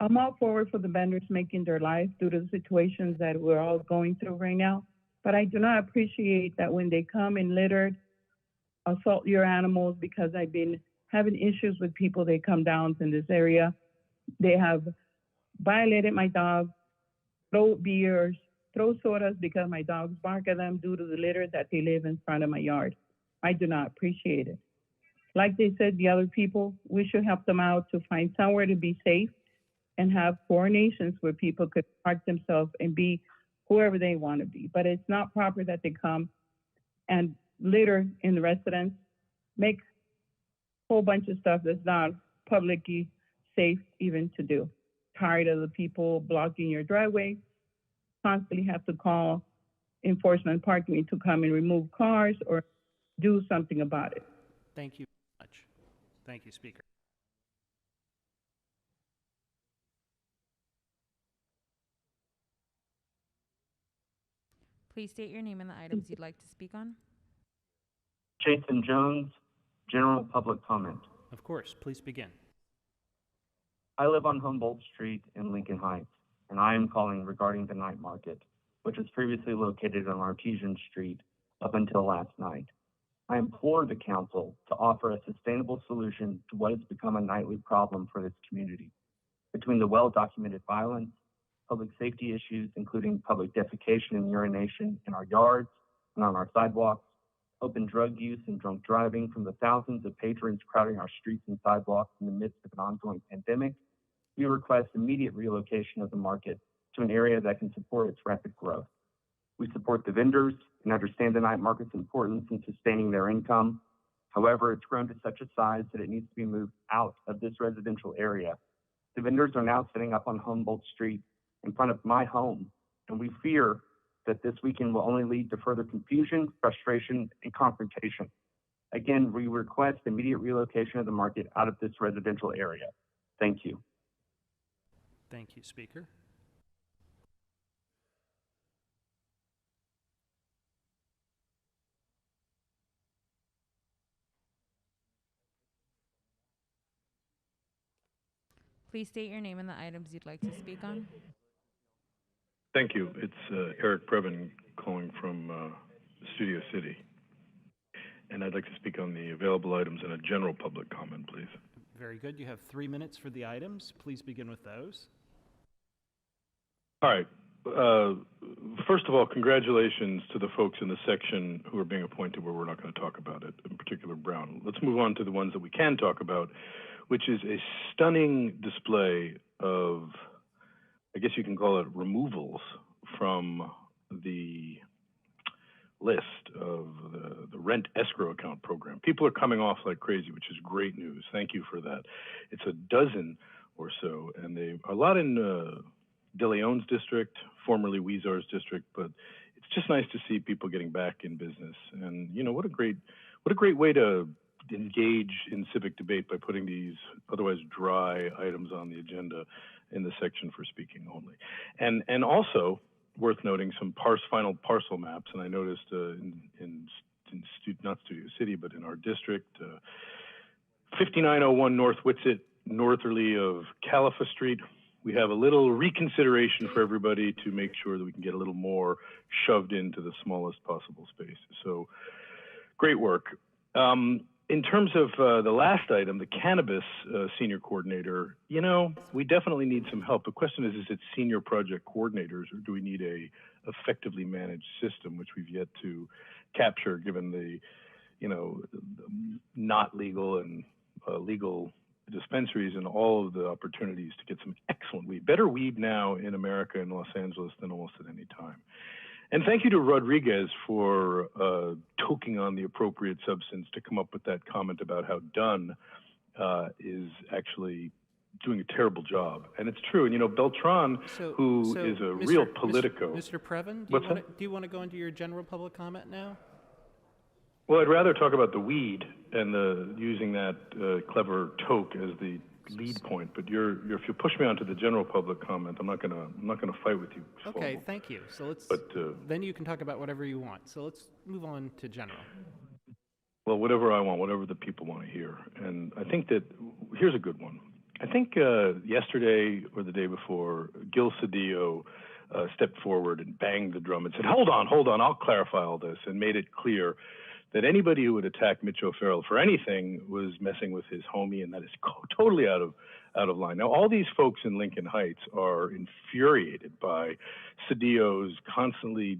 I'm all forward for the vendors making their lives due to the situations that we're all going through right now. But I do not appreciate that when they come and littered, assault your animals, because I've been having issues with people that come down in this area. They have violated my dog, throw beers, throw sodas because my dogs bark at them due to the litter that they live in front of my yard. I do not appreciate it. Like they said, the other people, we should help them out to find somewhere to be safe and have coordinations where people could park themselves and be whoever they want to be. But it's not proper that they come and litter in the residence, make a whole bunch of stuff that's not publicly safe even to do. Tired of the people blocking your driveway, constantly have to call enforcement parking to come and remove cars or do something about it. Thank you very much. Thank you, Speaker. Please state your name and the items you'd like to speak on. Jason Jones, general public comment. Of course, please begin. I live on Humboldt Street in Lincoln Heights, and I am calling regarding the night market, which was previously located on Artisan Street up until last night. I implore the council to offer a sustainable solution to what has become a nightly problem for this community. Between the well-documented violence, public safety issues, including public defecation and urination in our yards and on our sidewalks, open drug use and drunk driving from the thousands of patrons crowding our streets and sidewalks in the midst of an ongoing pandemic, we request immediate relocation of the market to an area that can support its rapid growth. We support the vendors and understand the night market's importance in sustaining their income. However, it's grown to such a size that it needs to be moved out of this residential area. The vendors are now setting up on Humboldt Street in front of my home, and we fear that this weekend will only lead to further confusion, frustration, and confrontation. Again, we request immediate relocation of the market out of this residential area. Thank you. Thank you, Speaker. Please state your name and the items you'd like to speak on. Thank you. It's Eric Previn calling from Studio City. And I'd like to speak on the available items and a general public comment, please. Very good. You have 3 minutes for the items. Please begin with those. All right. First of all, congratulations to the folks in the section who are being appointed where we're not going to talk about it, in particular Brown. Let's move on to the ones that we can talk about, which is a stunning display of, I guess you can call it, removals from the list of the rent escrow account program. People are coming off like crazy, which is great news. Thank you for that. It's a dozen or so, and they a lot in De Leon's district, formerly Weezar's district, but it's just nice to see people getting back in business. And you know, what a great way to engage in civic debate by putting these otherwise dry items on the agenda in the section for speaking only. And also worth noting some final parcel maps. And I noticed not Studio City, but in our district, 5901 North Whitsett, northerly of Califa Street. We have a little reconsideration for everybody to make sure that we can get a little more shoved into the smallest possible space. So great work. In terms of the last item, the Cannabis senior coordinator, you know, we definitely need some help. The question is it senior project coordinators, or do we need a effectively managed system, which we've yet to capture given the, you know, not legal and legal dispensaries and all of the opportunities to get some excellent weed. Better weed now in America and Los Angeles than almost at any time. And thank you to Rodriguez for toking on the appropriate substance to come up with that comment about how Dunn is actually doing a terrible job. And it's true. And, you know, Beltran, who is a real politico. Mr. Previn, do you want to go into your general public comment now? Well, I'd rather talk about the weed and using that clever toke as the lead point. But if you push me onto the general public comment, I'm not gonna fight with you. Okay, thank you. So let's. But then you can talk about whatever you want. So let's move on to general. Well, whatever I want, whatever the people want to hear. And I think that here's a good one. I think yesterday or the day before, Gil Cedillo stepped forward and banged the drum and said, hold on, I'll clarify all this, and made it clear that anybody who would attack Mitch O'Farrell for anything was messing with his homie, and that is totally out of line. Now, all these folks in Lincoln Heights are infuriated by Cedillo's constantly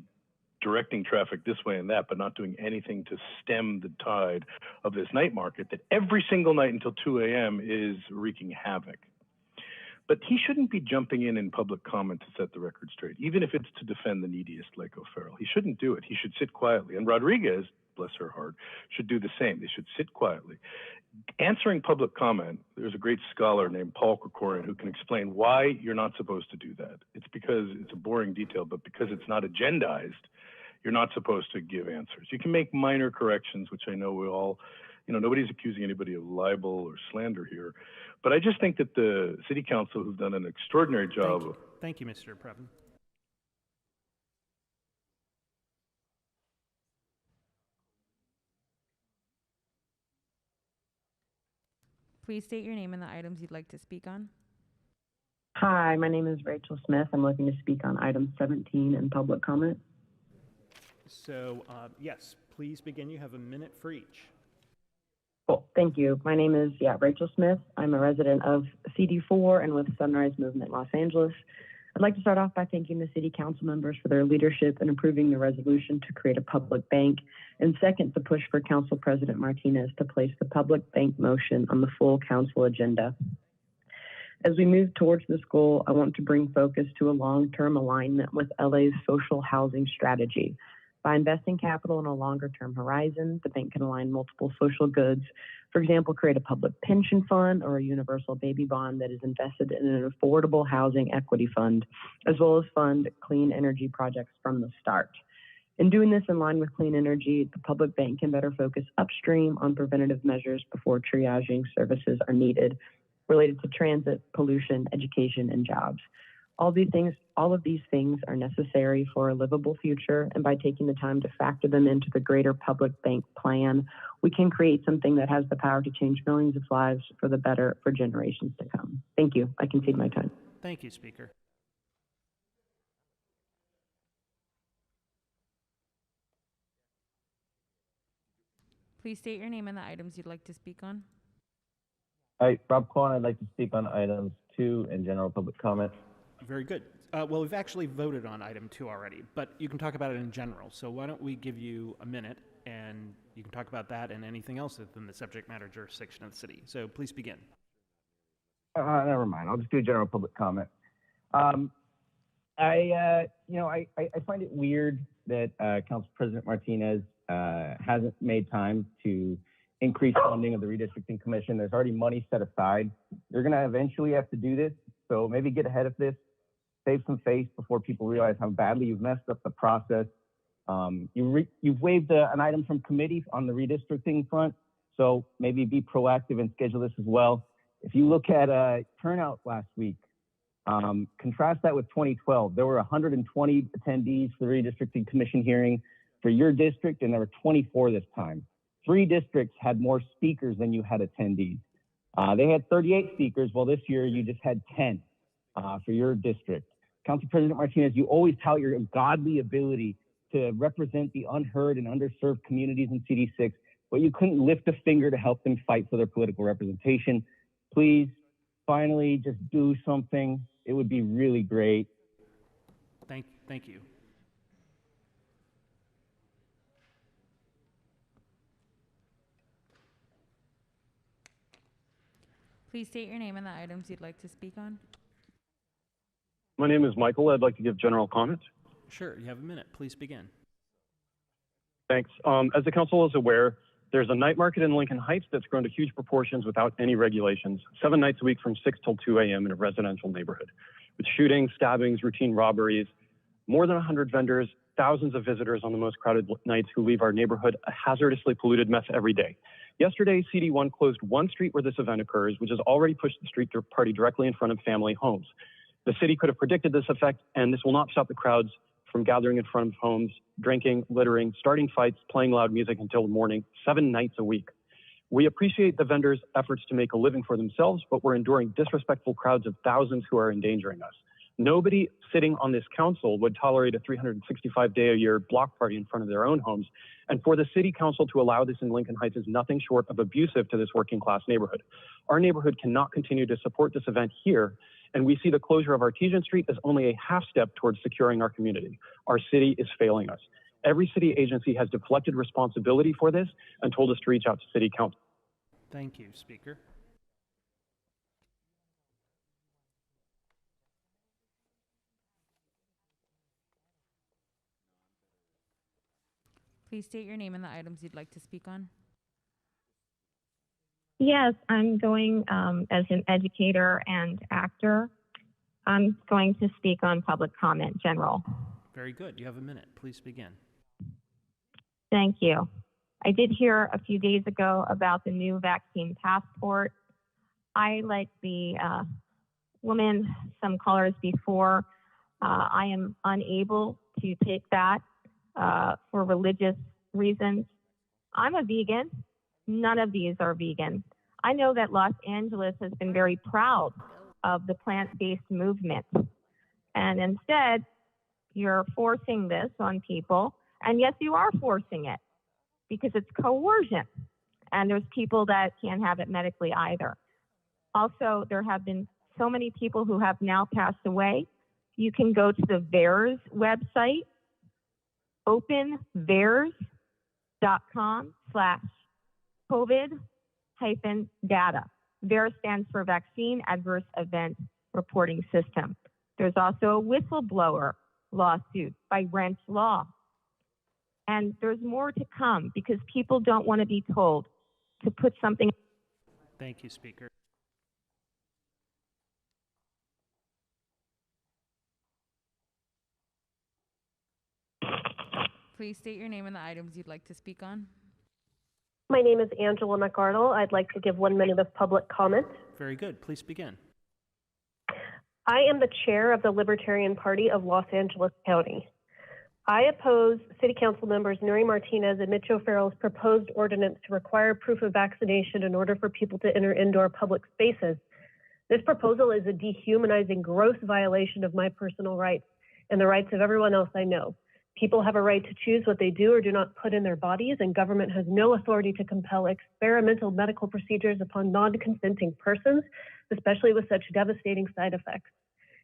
directing traffic this way and that, but not doing anything to stem the tide of this night market that every single night until 2 a.m. is wreaking havoc. But he shouldn't be jumping in public comment to set the record straight, even if it's to defend the neediest like O'Farrell. He shouldn't do it. He should sit quietly. And Rodriguez, bless her heart, should do the same. They should sit quietly. Answering public comment, there's a great scholar named Paul Krikorian who can explain why you're not supposed to do that. It's because it's a boring detail, but because it's not agendized, you're not supposed to give answers. You can make minor corrections, which I know we all, nobody's accusing anybody of libel or slander here. But I just think that the city council, who've done an extraordinary job. Thank you, Mr. Previn. Please state your name and the items you'd like to speak on. Hi, my name is Rachel Smith. I'm looking to speak on item 17 and public comment. So, yes, please begin. You have a minute for each. Cool, thank you. My name is, Rachel Smith. I'm a resident of CD4 and with Sunrise Movement Los Angeles. I'd like to start off by thanking the city council members for their leadership in approving the resolution to create a public bank, and second, the push for Council President Martinez to place the public bank motion on the full council agenda. As we move towards this goal, I want to bring focus to a long-term alignment with LA's social housing strategy. By investing capital in a longer-term horizon, the bank can align multiple social goods. For example, create a public pension fund or a universal baby bond that is invested in an affordable housing equity fund, as well as fund clean energy projects from the start. In doing this in line with clean energy, the public bank can better focus upstream on preventative measures before triaging services are needed related to transit, pollution, education, and jobs. All of these things are necessary for a livable future, and by taking the time to factor them into the greater public bank plan, we can create something that has the power to change millions of lives for the better for generations to come. Thank you. I concede my time. Thank you, Speaker. Please state your name and the items you'd like to speak on. Hi, Rob Kwan. I'd like to speak on items 2 and general public comment. Very good. Well, we've actually voted on item 2 already, but you can talk about it in general. So why don't we give you a minute and you can talk about that and anything else within the subject matter jurisdiction of the city. So please begin. Never mind. I'll just do a general public comment. I find it weird that Council President Martinez hasn't made time to increase funding of the redistricting commission. There's already money set aside. They're going to eventually have to do this, so maybe get ahead of this, save some face before people realize how badly you've messed up the process. You've waived an item from committee on the redistricting front, so maybe be proactive and schedule this as well. If you look at turnout last week, contrast that with 2012. There were 120 attendees for the redistricting commission hearing for your district, and there were 24 this time. 3 districts had more speakers than you had attendees. They had 38 speakers, while this year you just had 10 for your district. Council President Martinez, you always tout your godly ability to represent the unheard and underserved communities in CD6, but you couldn't lift a finger to help them fight for their political representation. Please, finally, just do something. It would be really great. Thank you. Please state your name and the items you'd like to speak on. My name is Michael. I'd like to give general comment. Sure, you have a minute. Please begin. Thanks. As the council is aware, there's a night market in Lincoln Heights that's grown to huge proportions without any regulations, 7 nights a week from 6 till 2 a.m. in a residential neighborhood, with shootings, stabbings, routine robberies, more than 100 vendors, thousands of visitors on the most crowded nights who leave our neighborhood a hazardously polluted mess every day. Yesterday, CD1 closed one street where this event occurs, which has already pushed the street party directly in front of family homes. The city could have predicted this effect, and this will not stop the crowds from gathering in front of homes, drinking, littering, starting fights, playing loud music until morning, 7 nights a week. We appreciate the vendors' efforts to make a living for themselves, but we're enduring disrespectful crowds of thousands who are endangering us. Nobody sitting on this council would tolerate a 365-day-a-year block party in front of their own homes. And for the city council to allow this in Lincoln Heights is nothing short of abusive to this working-class neighborhood. Our neighborhood cannot continue to support this event here, and we see the closure of Artisan Street as only a half step towards securing our community. Our city is failing us. Every city agency has deflected responsibility for this and told us to reach out to city council. Thank you, Speaker. Please state your name and the items you'd like to speak on. Yes, I'm going as an educator and actor. I'm going to speak on public comment, general. Very good. You have a minute. Please begin. Thank you. I did hear a few days ago about the new vaccine passport. I, like the woman, some callers before, I am unable to take that for religious reasons. I'm a vegan. None of these are vegan. I know that Los Angeles has been very proud of the plant-based movement. And instead, you're forcing this on people. And yes, you are forcing it because it's coercion. And there's people that can't have it medically either. Also, there have been so many people who have now passed away. You can go to the VAERS website, openvaers.com/COVID-data. VAERS stands for Vaccine Adverse Event Reporting System. There's also a whistleblower lawsuit by Rent Law. And there's more to come because people don't want to be told to put something. Thank you, Speaker. Please state your name and the items you'd like to speak on. My name is Angela McArdle. I'd like to give 1 minute of public comment. Very good. Please begin. I am the chair of the Libertarian Party of Los Angeles County. I oppose City Council members Nuri Martinez and Mitch O'Farrell's proposed ordinance to require proof of vaccination in order for people to enter indoor public spaces. This proposal is a dehumanizing, gross violation of my personal rights and the rights of everyone else I know. People have a right to choose what they do or do not put in their bodies, and government has no authority to compel experimental medical procedures upon non-consenting persons, especially with such devastating side effects.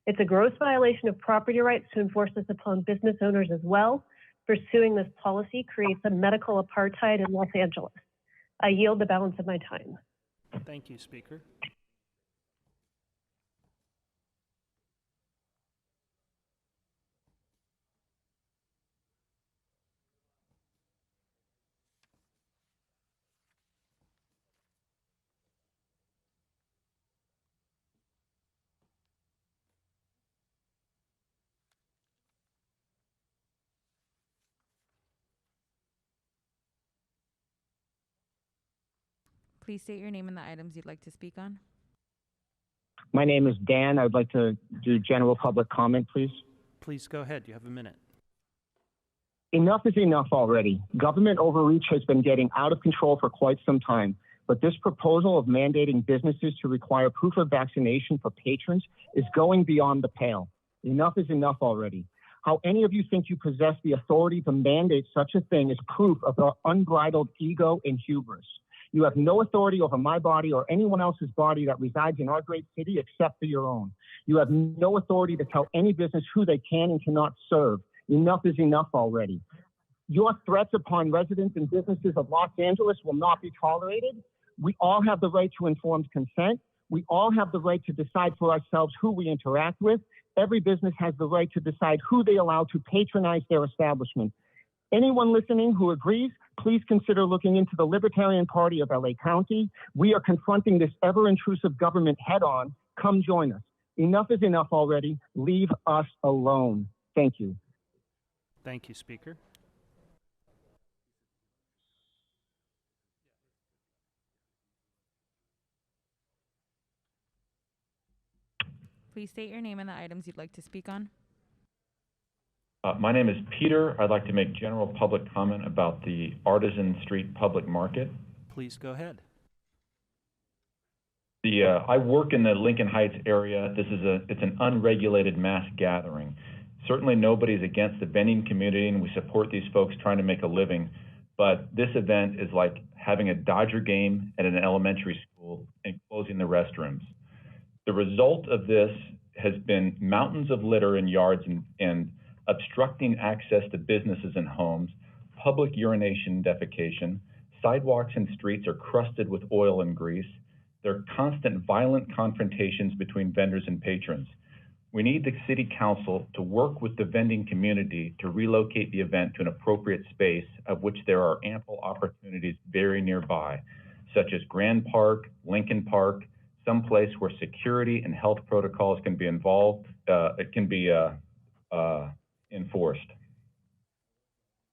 It's a gross violation of property rights to enforce this upon business owners as well. Pursuing this policy creates a medical apartheid in Los Angeles. I yield the balance of my time. Thank you, Speaker. Please state your name and the items you'd like to speak on. My name is Dan. I would like to do general public comment, please. Please go ahead. You have a minute. Enough is enough already. Government overreach has been getting out of control for quite some time, but this proposal of mandating businesses to require proof of vaccination for patrons is going beyond the pale. Enough is enough already. How any of you think you possess the authority to mandate such a thing is proof of our unbridled ego and hubris. You have no authority over my body or anyone else's body that resides in our great city except for your own. You have no authority to tell any business who they can and cannot serve. Enough is enough already. Your threats upon residents and businesses of Los Angeles will not be tolerated. We all have the right to informed consent. We all have the right to decide for ourselves who we interact with. Every business has the right to decide who they allow to patronize their establishment. Anyone listening who agrees, please consider looking into the Libertarian Party of LA County. We are confronting this ever-intrusive government head-on. Come join us. Enough is enough already. Leave us alone. Thank you. Thank you, Speaker. Please state your name and the items you'd like to speak on. My name is Peter. I'd like to make general public comment about the Artisan Street Public Market. Please go ahead. I work in the Lincoln Heights area. It's an unregulated mass gathering. Certainly nobody's against the vending community, and we support these folks trying to make a living. But this event is like having a Dodger game at an elementary school and closing the restrooms. The result of this has been mountains of litter in yards and obstructing access to businesses and homes, public urination and defecation. Sidewalks and streets are crusted with oil and grease. There are constant violent confrontations between vendors and patrons. We need the City Council to work with the vending community to relocate the event to an appropriate space, of which there are ample opportunities very nearby, such as Grand Park, Lincoln Park, someplace where security and health protocols can be enforced.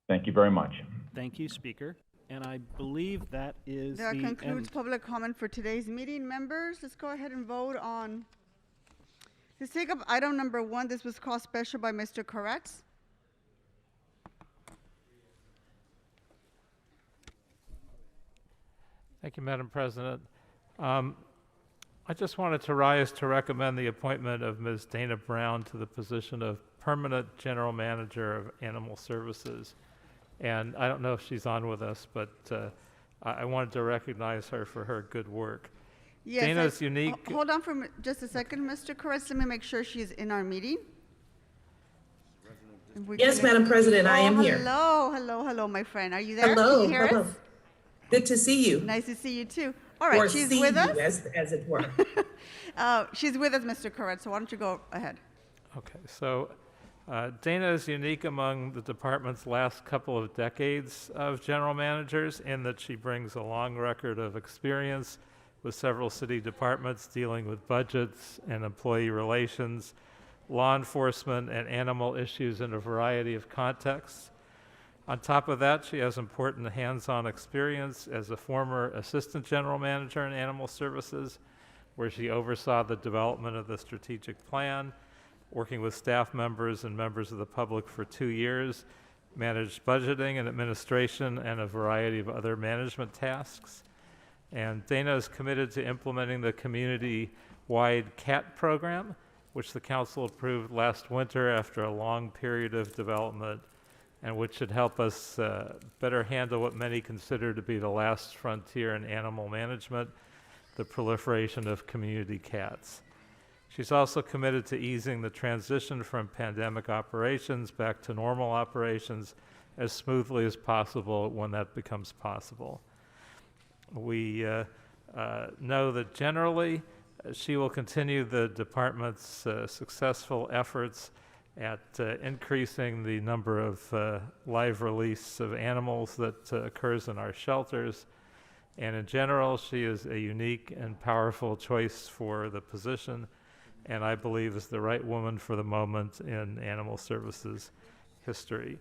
Thank you very much. Thank you, Speaker. And I believe that is That the concludes end. public comment for today's meeting. Members, let's go ahead and vote on. Let's take up item number 1. This was called special by Mr. Koretz. Thank you, Madam President. I just wanted to rise to recommend the appointment of Ms. Dana Brown to the position of Permanent General Manager of Animal Services. And I don't know if she's on with us, but I wanted to recognize her for her good work. Yes, Dana's unique. Hold on for just a second, Mr. Koretz. Let me make sure she's in our meeting. Yes, Madam President, I am here. Hello, my friend. Are you there? Hello, Can you hear hello. us? Good to see you. Nice to see you too. All right, Or she's see with you, us. as it were. She's with us, Mr. Koretz. So why don't you go ahead? Okay, so Dana is unique among the department's last couple of decades of general managers in that she brings a long record of experience with several city departments dealing with budgets and employee relations, law enforcement, and animal issues in a variety of contexts. On top of that, she has important hands-on experience as a former assistant general manager in animal services, where she oversaw the development of the strategic plan, working with staff members and members of the public for 2 years, managed budgeting and administration and a variety of other management tasks. And Dana is committed to implementing the community-wide CAT program, which the council approved last winter after a long period of development, and which should help us better handle what many consider to be the last frontier in animal management, the proliferation of community cats. She's also committed to easing the transition from pandemic operations back to normal operations as smoothly as possible when that becomes possible. We know that generally she will continue the department's successful efforts at increasing the number of live release of animals that occurs in our shelters. And in general, she is a unique and powerful choice for the position, and I believe is the right woman for the moment in animal services history.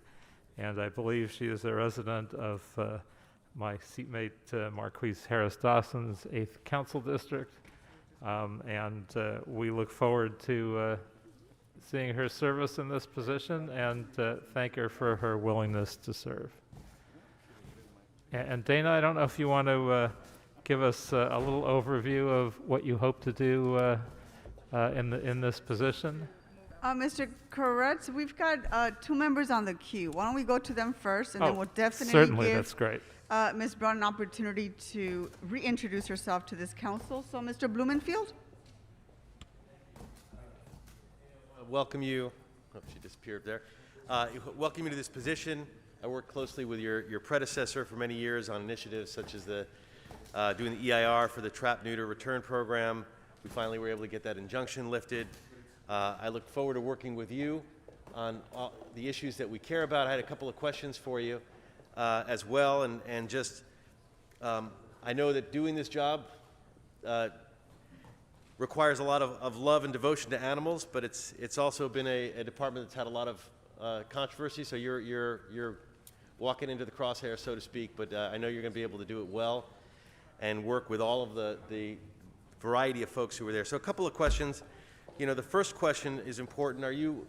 And I believe she is a resident of my seatmate Marquise Harris Dawson's 8th Council District, and we look forward to seeing her service in this position and thank her for her willingness to serve. And Dana, I don't know if you want to give us a little overview of what you hope to do in this position. Mr. Koretz, we've got 2 members on the queue. Why don't we go to them first, and then we'll definitely certainly, give that's great. Ms. Brown an opportunity to reintroduce herself to this council. So, Mr. Blumenfield? Welcome you. Oh, she disappeared there. Welcome you to this position. I worked closely with your predecessor for many years on initiatives such as doing the EIR for the trap neuter return program. We finally were able to get that injunction lifted. I look forward to working with you on the issues that we care about. I had a couple of questions for you as well, and just I know that doing this job requires a lot of love and devotion to animals, but it's also been a department that's had a lot of controversy. So you're walking into the crosshair, so to speak. But I know you're going to be able to do it well and work with all of the variety of folks who are there. So a couple of questions. You know, the first question is important. Are you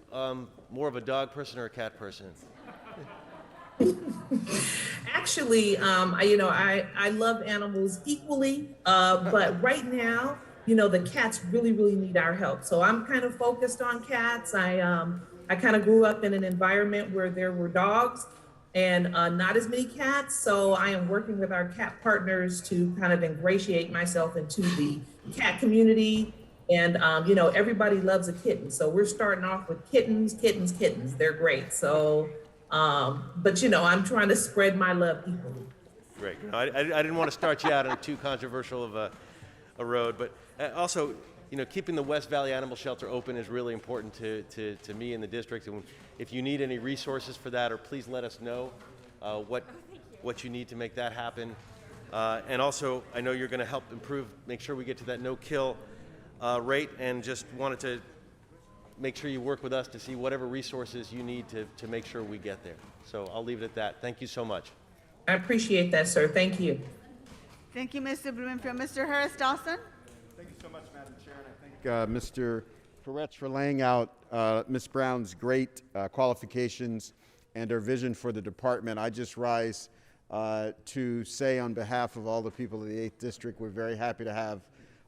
more of a dog person or a cat person? Actually, I love animals equally, but right now, the cats really, really need our help. So I'm kind of focused on cats. I kind of grew up in an environment where there were dogs and not as many cats. So I am working with our cat partners to kind of ingratiate myself into the cat community. And, everybody loves a kitten. So we're starting off with kittens. They're great. So, but, I'm trying to spread my love equally. Great. I didn't want to start you out on too controversial of a road, but also, keeping the West Valley Animal Shelter open is really important to me in the district. And if you need any resources for that, or please let us know what you need to make that happen. And also, I know you're going to help make sure we get to that no-kill rate, and just wanted to make sure you work with us to see whatever resources you need to make sure we get there. So I'll leave it at that. Thank you so much. I appreciate that, sir. Thank you. Thank you, Mr. Blumenfield. Mr. Harris-Dawson? Thank you so much, Madam Chair, and I thank Mr. Peretz for laying out Ms. Brown's great qualifications and her vision for the department. I just rise to say on behalf of all the people of the 8th District, we're very happy to have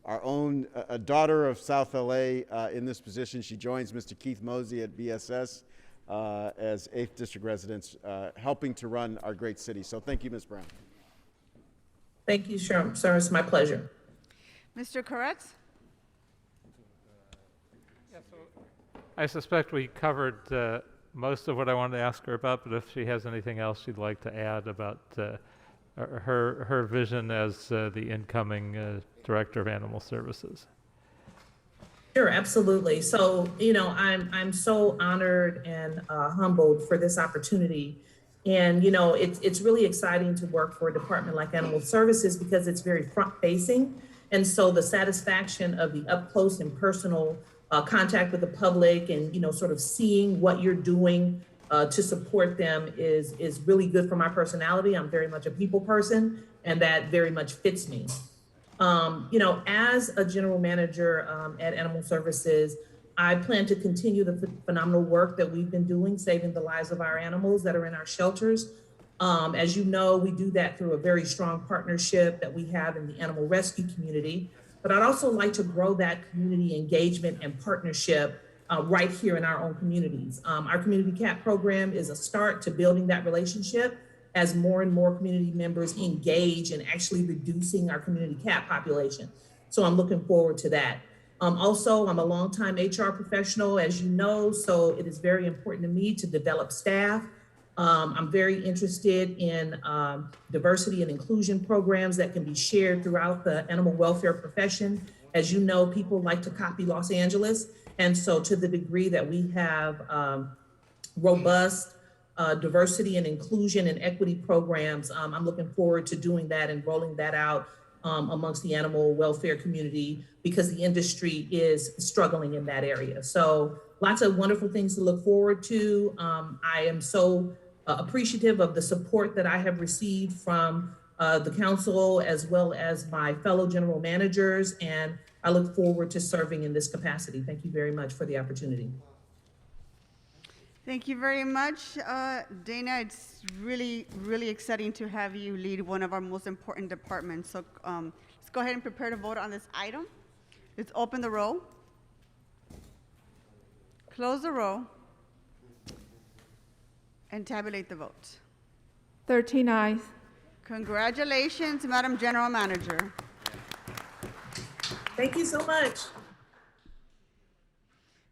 our own a daughter of South LA in this position. She joins Mr. Keith Mosey at BSS as 8th District residents, helping to run our great city. So thank you, Ms. Brown. Thank you, sir. It's my pleasure. Mr. Koretz? I suspect we covered most of what I wanted to ask her about, but if she has anything else she'd like to add about her vision as the incoming Director of Animal Services. Sure, absolutely. So, I'm so honored and humbled for this opportunity. And, it's really exciting to work for a department like Animal Services because it's very front-facing. And so the satisfaction of the up-close and personal contact with the public and, sort of seeing what you're doing to support them is really good for my personality. I'm very much a people person, and that very much fits me. As a general manager at Animal Services, I plan to continue the phenomenal work that we've been doing, saving the lives of our animals that are in our shelters. As you know, we do that through a very strong partnership that we have in the animal rescue community. But I'd also like to grow that community engagement and partnership right here in our own communities. Our community cat program is a start to building that relationship as more and more community members engage in actually reducing our community cat population. So I'm looking forward to that. Also, I'm a longtime HR professional, as you know, so it is very important to me to develop staff. I'm very interested in diversity and inclusion programs that can be shared throughout the animal welfare profession. As you know, people like to copy Los Angeles. And so to the degree that we have robust diversity and inclusion and equity programs, I'm looking forward to doing that and rolling that out amongst the animal welfare community because the industry is struggling in that area. So lots of wonderful things to look forward to. I am so appreciative of the support that I have received from the council as well as my fellow general managers, and I look forward to serving in this capacity. Thank you very much for the opportunity. Thank you very much, Dana. It's really, really exciting to have you lead one of our most important departments. So let's go ahead and prepare to vote on this item. Let's open the roll, close the roll, and tabulate the vote. 13 ayes. Congratulations, Madam General Manager. Thank you so much.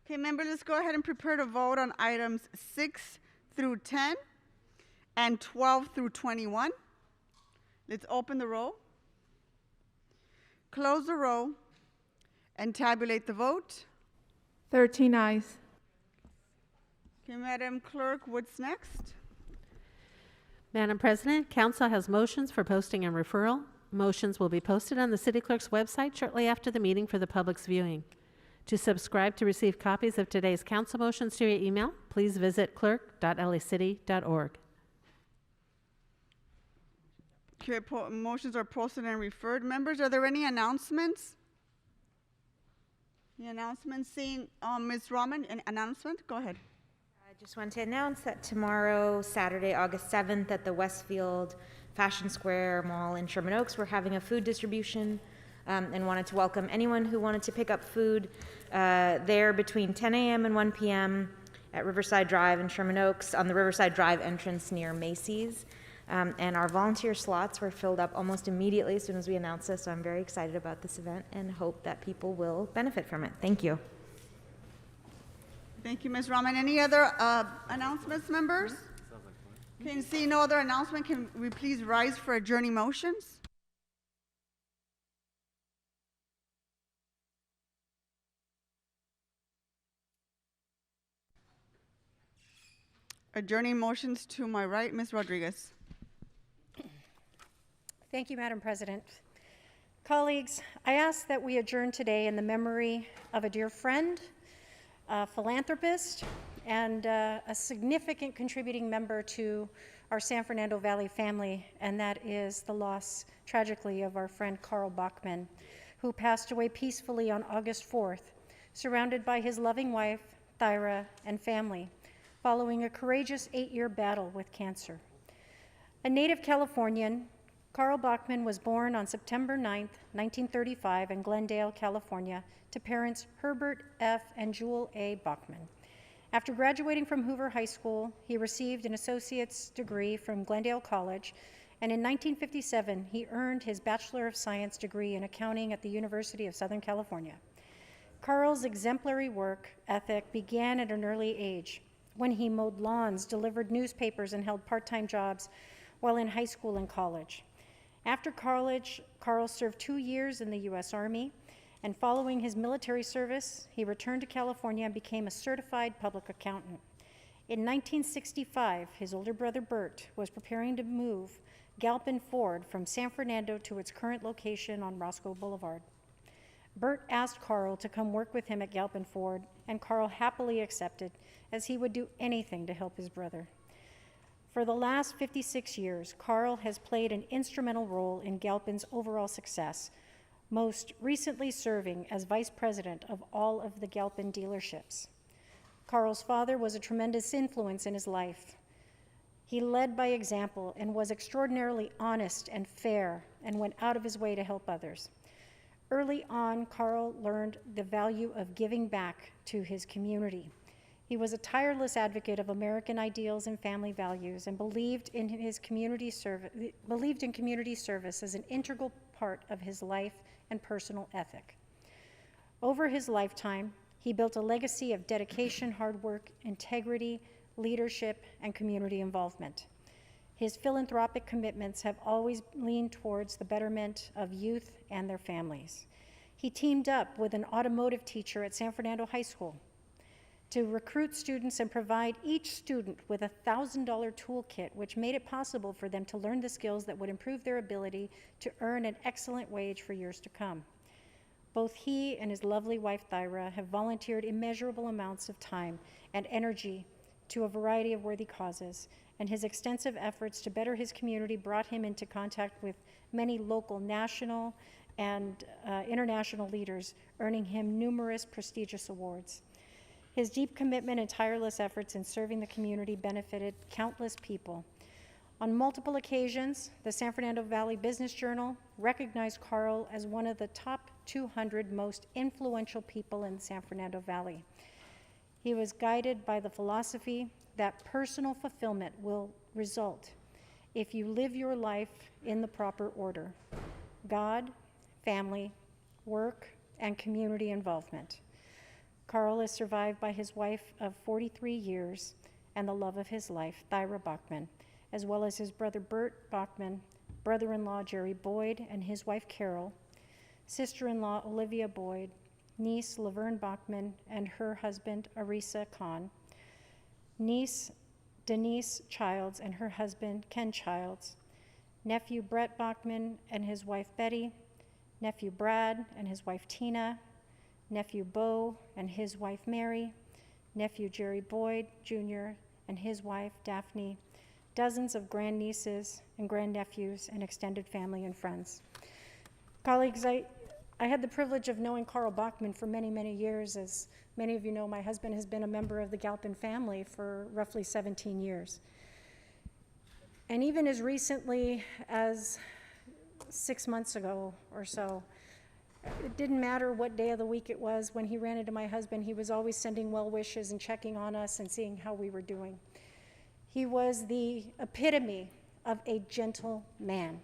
Okay, members, let's go ahead and prepare to vote on items 6 through 10 and 12 through 21. Let's open the roll, close the roll, and tabulate the vote. 13 ayes. Okay, Madam Clerk, what's next? Madam President, Council has motions for posting and referral. Motions will be posted on the City Clerk's website shortly after the meeting for the public's viewing. To subscribe to receive copies of today's council motions to your email, please visit clerk.lacity.org. Okay, motions are posted and referred. Members, are there any announcements? The announcement, seeing Ms. Rahman, an announcement? Go ahead. Just want to announce that tomorrow, Saturday, August 7th, at the Westfield Fashion Square Mall in Sherman Oaks, we're having a food distribution and wanted to welcome anyone who wanted to pick up food there between 10 a.m. and 1 p.m. at Riverside Drive in Sherman Oaks on the Riverside Drive entrance near Macy's. And our volunteer slots were filled up almost immediately as soon as we announced this, so I'm very excited about this event and hope that people will benefit from it. Thank you. Thank you, Ms. Rahman. Any other announcements, members? Can you see no other announcement? Can we please rise for adjourning motions? Adjourning motions to my right, Ms. Rodriguez. Thank you, Madam President. Colleagues, I ask that we adjourn today in the memory of a dear friend, a philanthropist, and a significant contributing member to our San Fernando Valley family, and that is the loss, tragically, of our friend Carl Bachmann, who passed away peacefully on August 4th, surrounded by his loving wife, Thyra, and family, following a courageous 8-year battle with cancer. A native Californian, Carl Bachmann was born on September 9th, 1935 in Glendale, California, to parents Herbert F. and Jewel A. Bachmann. After graduating from Hoover High School, he received an associate's degree from Glendale College, and in 1957, he earned his Bachelor of Science degree in accounting at the University of Southern California. Carl's exemplary work ethic began at an early age, when he mowed lawns, delivered newspapers, and held part-time jobs while in high school and college. After college, Carl served 2 years in the U.S. Army, and following his military service, he returned to California and became a certified public accountant. In 1965, his older brother Bert was preparing to move Galpin Ford from San Fernando to its current location on Roscoe Boulevard. Bert asked Carl to come work with him at Galpin Ford, and Carl happily accepted, as he would do anything to help his brother. For the last 56 years, Carl has played an instrumental role in Galpin's overall success, most recently serving as vice president of all of the Galpin dealerships. Carl's father was a tremendous influence in his life. He led by example and was extraordinarily honest and fair and went out of his way to help others. Early on, Carl learned the value of giving back to his community. He was a tireless advocate of American ideals and family values and believed in community service as an integral part of his life and personal ethic. Over his lifetime, he built a legacy of dedication, hard work, integrity, leadership, and community involvement. His philanthropic commitments have always leaned towards the betterment of youth and their families. He teamed up with an automotive teacher at San Fernando High School to recruit students and provide each student with a $1,000 toolkit, which made it possible for them to learn the skills that would improve their ability to earn an excellent wage for years to come. Both he and his lovely wife, Thyra, have volunteered immeasurable amounts of time and energy to a variety of worthy causes, and his extensive efforts to better his community brought him into contact with many local, national, and international leaders, earning him numerous prestigious awards. His deep commitment and tireless efforts in serving the community benefited countless people. On multiple occasions, the San Fernando Valley Business Journal recognized Carl as one of the top 200 most influential people in the San Fernando Valley. He was guided by the philosophy that personal fulfillment will result if you live your life in the proper order: God, family, work, and community involvement. Carl is survived by his wife of 43 years and the love of his life, Thyra Bachmann, as well as his brother Bert Bachmann, brother-in-law Jerry Boyd and his wife Carol, sister-in-law Olivia Boyd, niece Laverne Bachmann and her husband Arisa Khan, niece Denise Childs and her husband Ken Childs, nephew Brett Bachmann and his wife Betty, nephew Brad and his wife Tina, nephew Bo and his wife Mary, nephew Jerry Boyd Jr. and his wife Daphne, dozens of grandnieces and grandnephews, and extended family and friends. Colleagues, I had the privilege of knowing Carl Bachmann for many, many years. As many of you know, my husband has been a member of the Galpin family for roughly 17 years. And even as recently as 6 months ago or so, it didn't matter what day of the week it was, when he ran into my husband, he was always sending well wishes and checking on us and seeing how we were doing. He was the epitome of a gentle man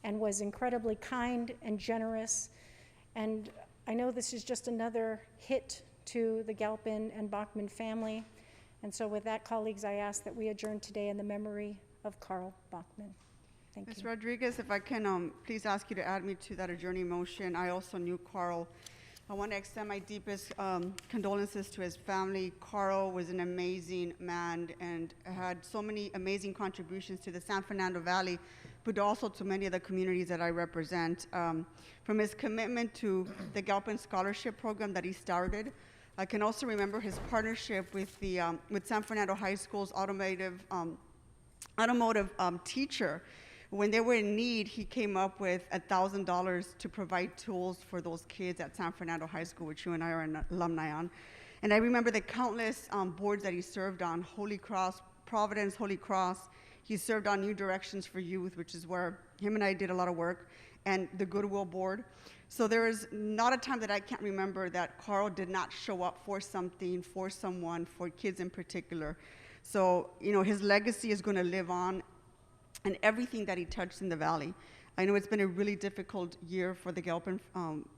and was incredibly kind and generous. And I know this is just another hit to the Galpin and Bachmann family. And so with that, colleagues, I ask that we adjourn today in the memory of Carl Bachmann. Thank Ms. you. Rodriguez, if I can please ask you to add me to that adjourning motion. I also knew Carl. I want to extend my deepest condolences to his family. Carl was an amazing man and had so many amazing contributions to the San Fernando Valley, but also to many of the communities that I represent. From his commitment to the Galpin Scholarship Program that he started, I can also remember his partnership with the with San Fernando High School's automotive teacher. When they were in need, he came up with $1,000 to provide tools for those kids at San Fernando High School, which you and I are an alumni on. And I remember the countless boards that he served on: Holy Cross, Providence, Holy Cross. He served on New Directions for Youth, which is where him and I did a lot of work, and the Goodwill Board. So there is not a time that I can't remember that Carl did not show up for something, for someone, for kids in particular. So, you know, his legacy is going to live on and everything that he touched in the Valley. I know it's been a really difficult year for the Galpin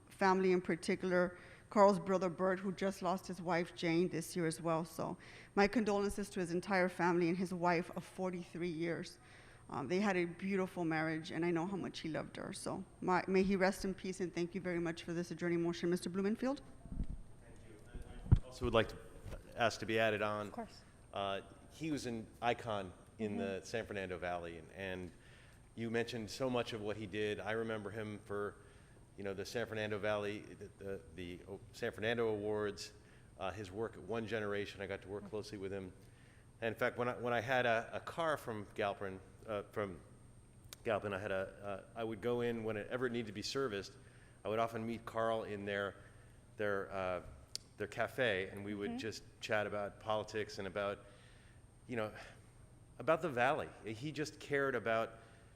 family in particular. Carl's brother Bert, who just lost his wife Jane this year as well. So my condolences to his entire family and his wife of 43 years. They had a beautiful marriage, and I know how much he loved her. So may he rest in peace, and thank you very much for this adjourning motion. Mr. Blumenfield? Thank you. I also would like to ask to be added on. Of course. He was an icon in the San Fernando Valley, and you mentioned so much of what he did. I remember him for, you know, the San Fernando Valley, the San Fernando Awards, his work at One Generation. I got to work closely with him. And in fact, when I had a car from Galpin, I would go in whenever it needed to be serviced. I would often meet Carl in their cafe, and we would just chat about politics and about, you know, about the Valley. He just cared about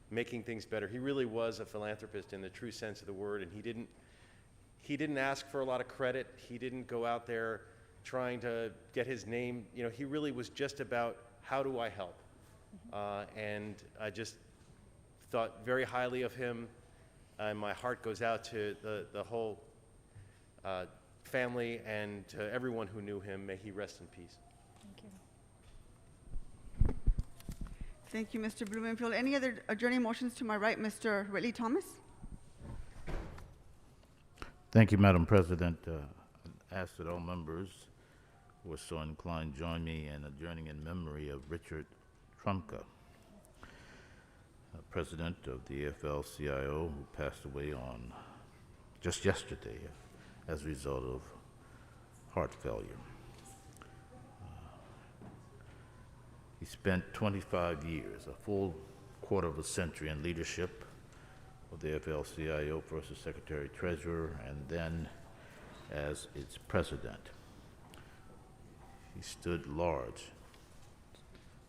making things better. He really was a philanthropist in the true sense of the word, and he didn't ask for a lot of credit. He didn't go out there trying to get his name. You know, he really was just about, how do I help? And I just thought very highly of him, and my heart goes out to the whole family and to everyone who knew him. May he rest in peace. Thank you. Thank you, Mr. Blumenfield. Any other adjourning motions to my right? Mr. Whitley Thomas? Thank you, Madam President. I ask that all members who are so inclined join me in adjourning in memory of Richard Trumka, president of the AFL-CIO, who passed away on just yesterday as a result of heart failure. He spent 25 years, a full quarter of a century, in leadership of the AFL-CIO, first as Secretary-Treasurer and then as its president. He stood large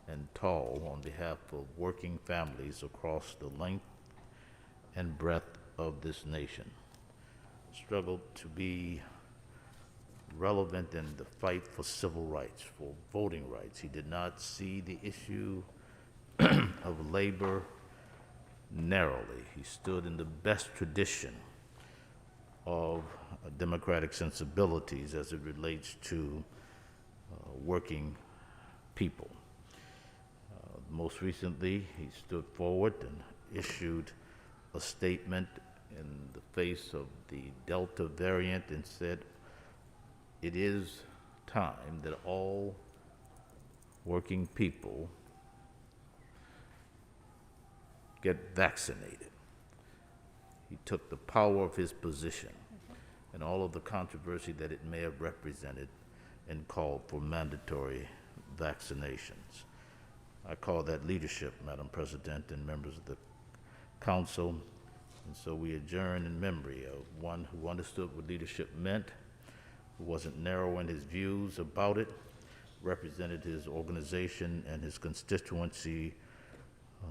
and tall on behalf of working families across the length and breadth of this nation, struggled to be relevant in the fight for civil rights, for voting rights. He did not see the issue of labor narrowly. He stood in the best tradition of democratic sensibilities as it relates to working people. Most recently, he stood forward and issued a statement in the face of the Delta variant and said, it is time that all working people get vaccinated. He took the power of his position and all of the controversy that it may have represented and called for mandatory vaccinations. I call that leadership, Madam President and members of the Council. And so we adjourn in memory of one who understood what leadership meant, who wasn't narrow in his views about it, represented his organization and his constituency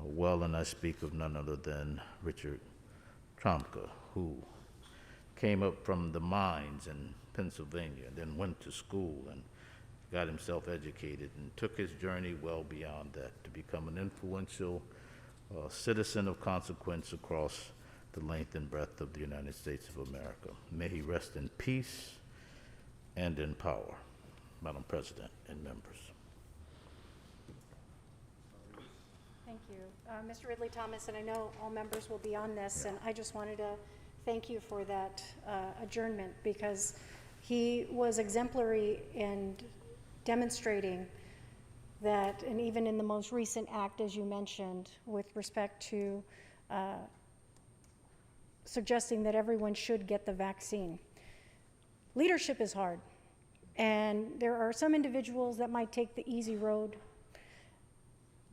well, and I speak of none other than Richard Tromka, who came up from the mines in Pennsylvania, and then went to school and got himself educated and took his journey well beyond that to become an influential citizen of consequence across the length and breadth of the United States of America. May he rest in peace and in power. Madam President and members. Thank you. Mr. Ridley Thomas, and I know all members will be on this, and I just wanted to thank you for that adjournment, because he was exemplary in demonstrating that, and even in the most recent act, as you mentioned, with respect to suggesting that everyone should get the vaccine. Leadership is hard, and there are some individuals that might take the easy road,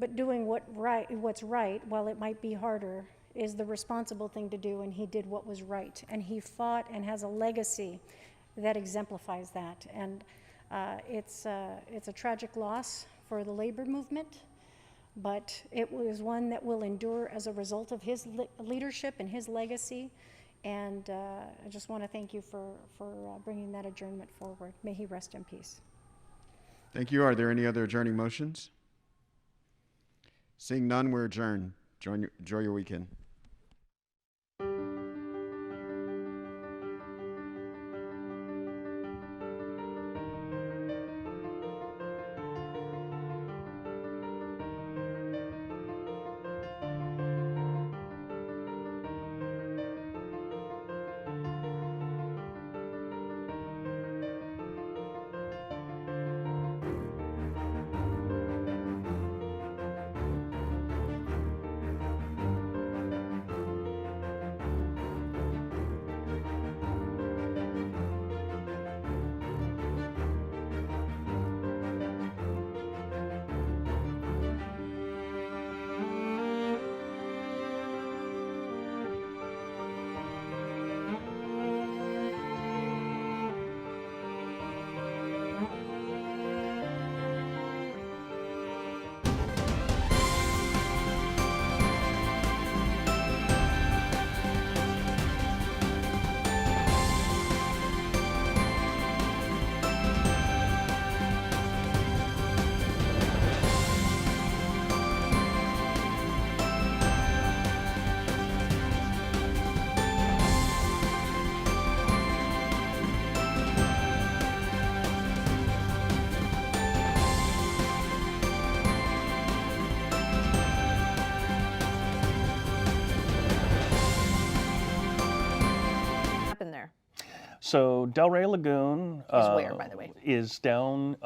but doing what's right, while it might be harder, is the responsible thing to do, and he did what was right. And he fought and has a legacy that exemplifies that. And it's a tragic loss for the labor movement, but it was one that will endure as a result of his leadership and his legacy. And I just want to thank you for bringing that adjournment forward. May he rest in peace. Thank you. Are there any other adjourning motions? Seeing none, we're adjourned. Enjoy your weekend. So Ray Lagoon is where, by the way? Is down.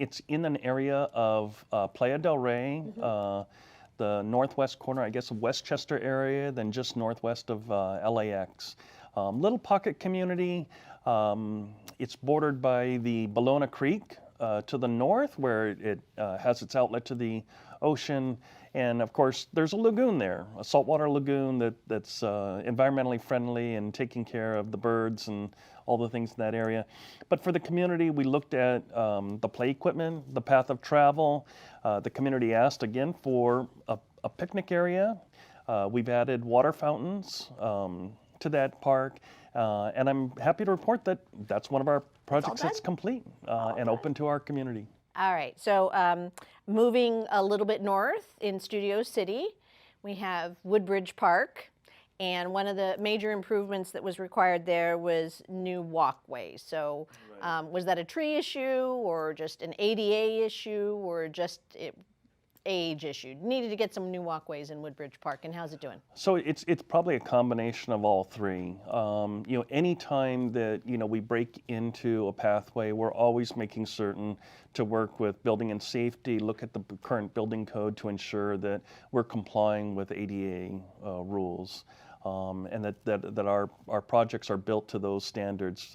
It's in an area of Playa del Rey, the northwest corner, I guess, of Westchester area, then just northwest of LAX. Little pocket community. It's bordered by the Ballona Creek to the north, where it has its outlet to the ocean. And of course, there's a lagoon there, a saltwater lagoon that's environmentally friendly and taking care of the birds and all the things in that area. But for the community, we looked at the play equipment, the path of travel. The community asked again for a picnic area. We've added water fountains to that park. And I'm happy to report that that's one of our projects that's complete and open to our community. All right, so moving a little bit north in Studio City, we have Woodbridge Park, and one of the major improvements that was required there was new walkways. So was that a tree issue, or just an ADA issue, or just age issue? Needed to get some new walkways in Woodbridge Park, and how's it doing? So it's probably a combination of all three. Any time that we break into a pathway, we're always making certain to work with building and safety, look at the current building code to ensure that we're complying with ADA rules, and that our projects are built to those standards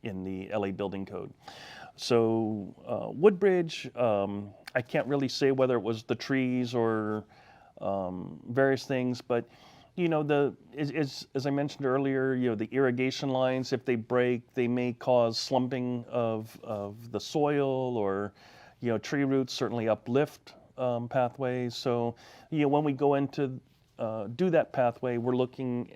in the LA Building Code. So Woodbridge, I can't really say whether it was the trees or various things, but you know, as I mentioned earlier, you know, the irrigation lines, if they break, they may cause slumping of the soil, or, you know, tree roots certainly uplift pathways. So, you know, when we go into do that pathway, we're looking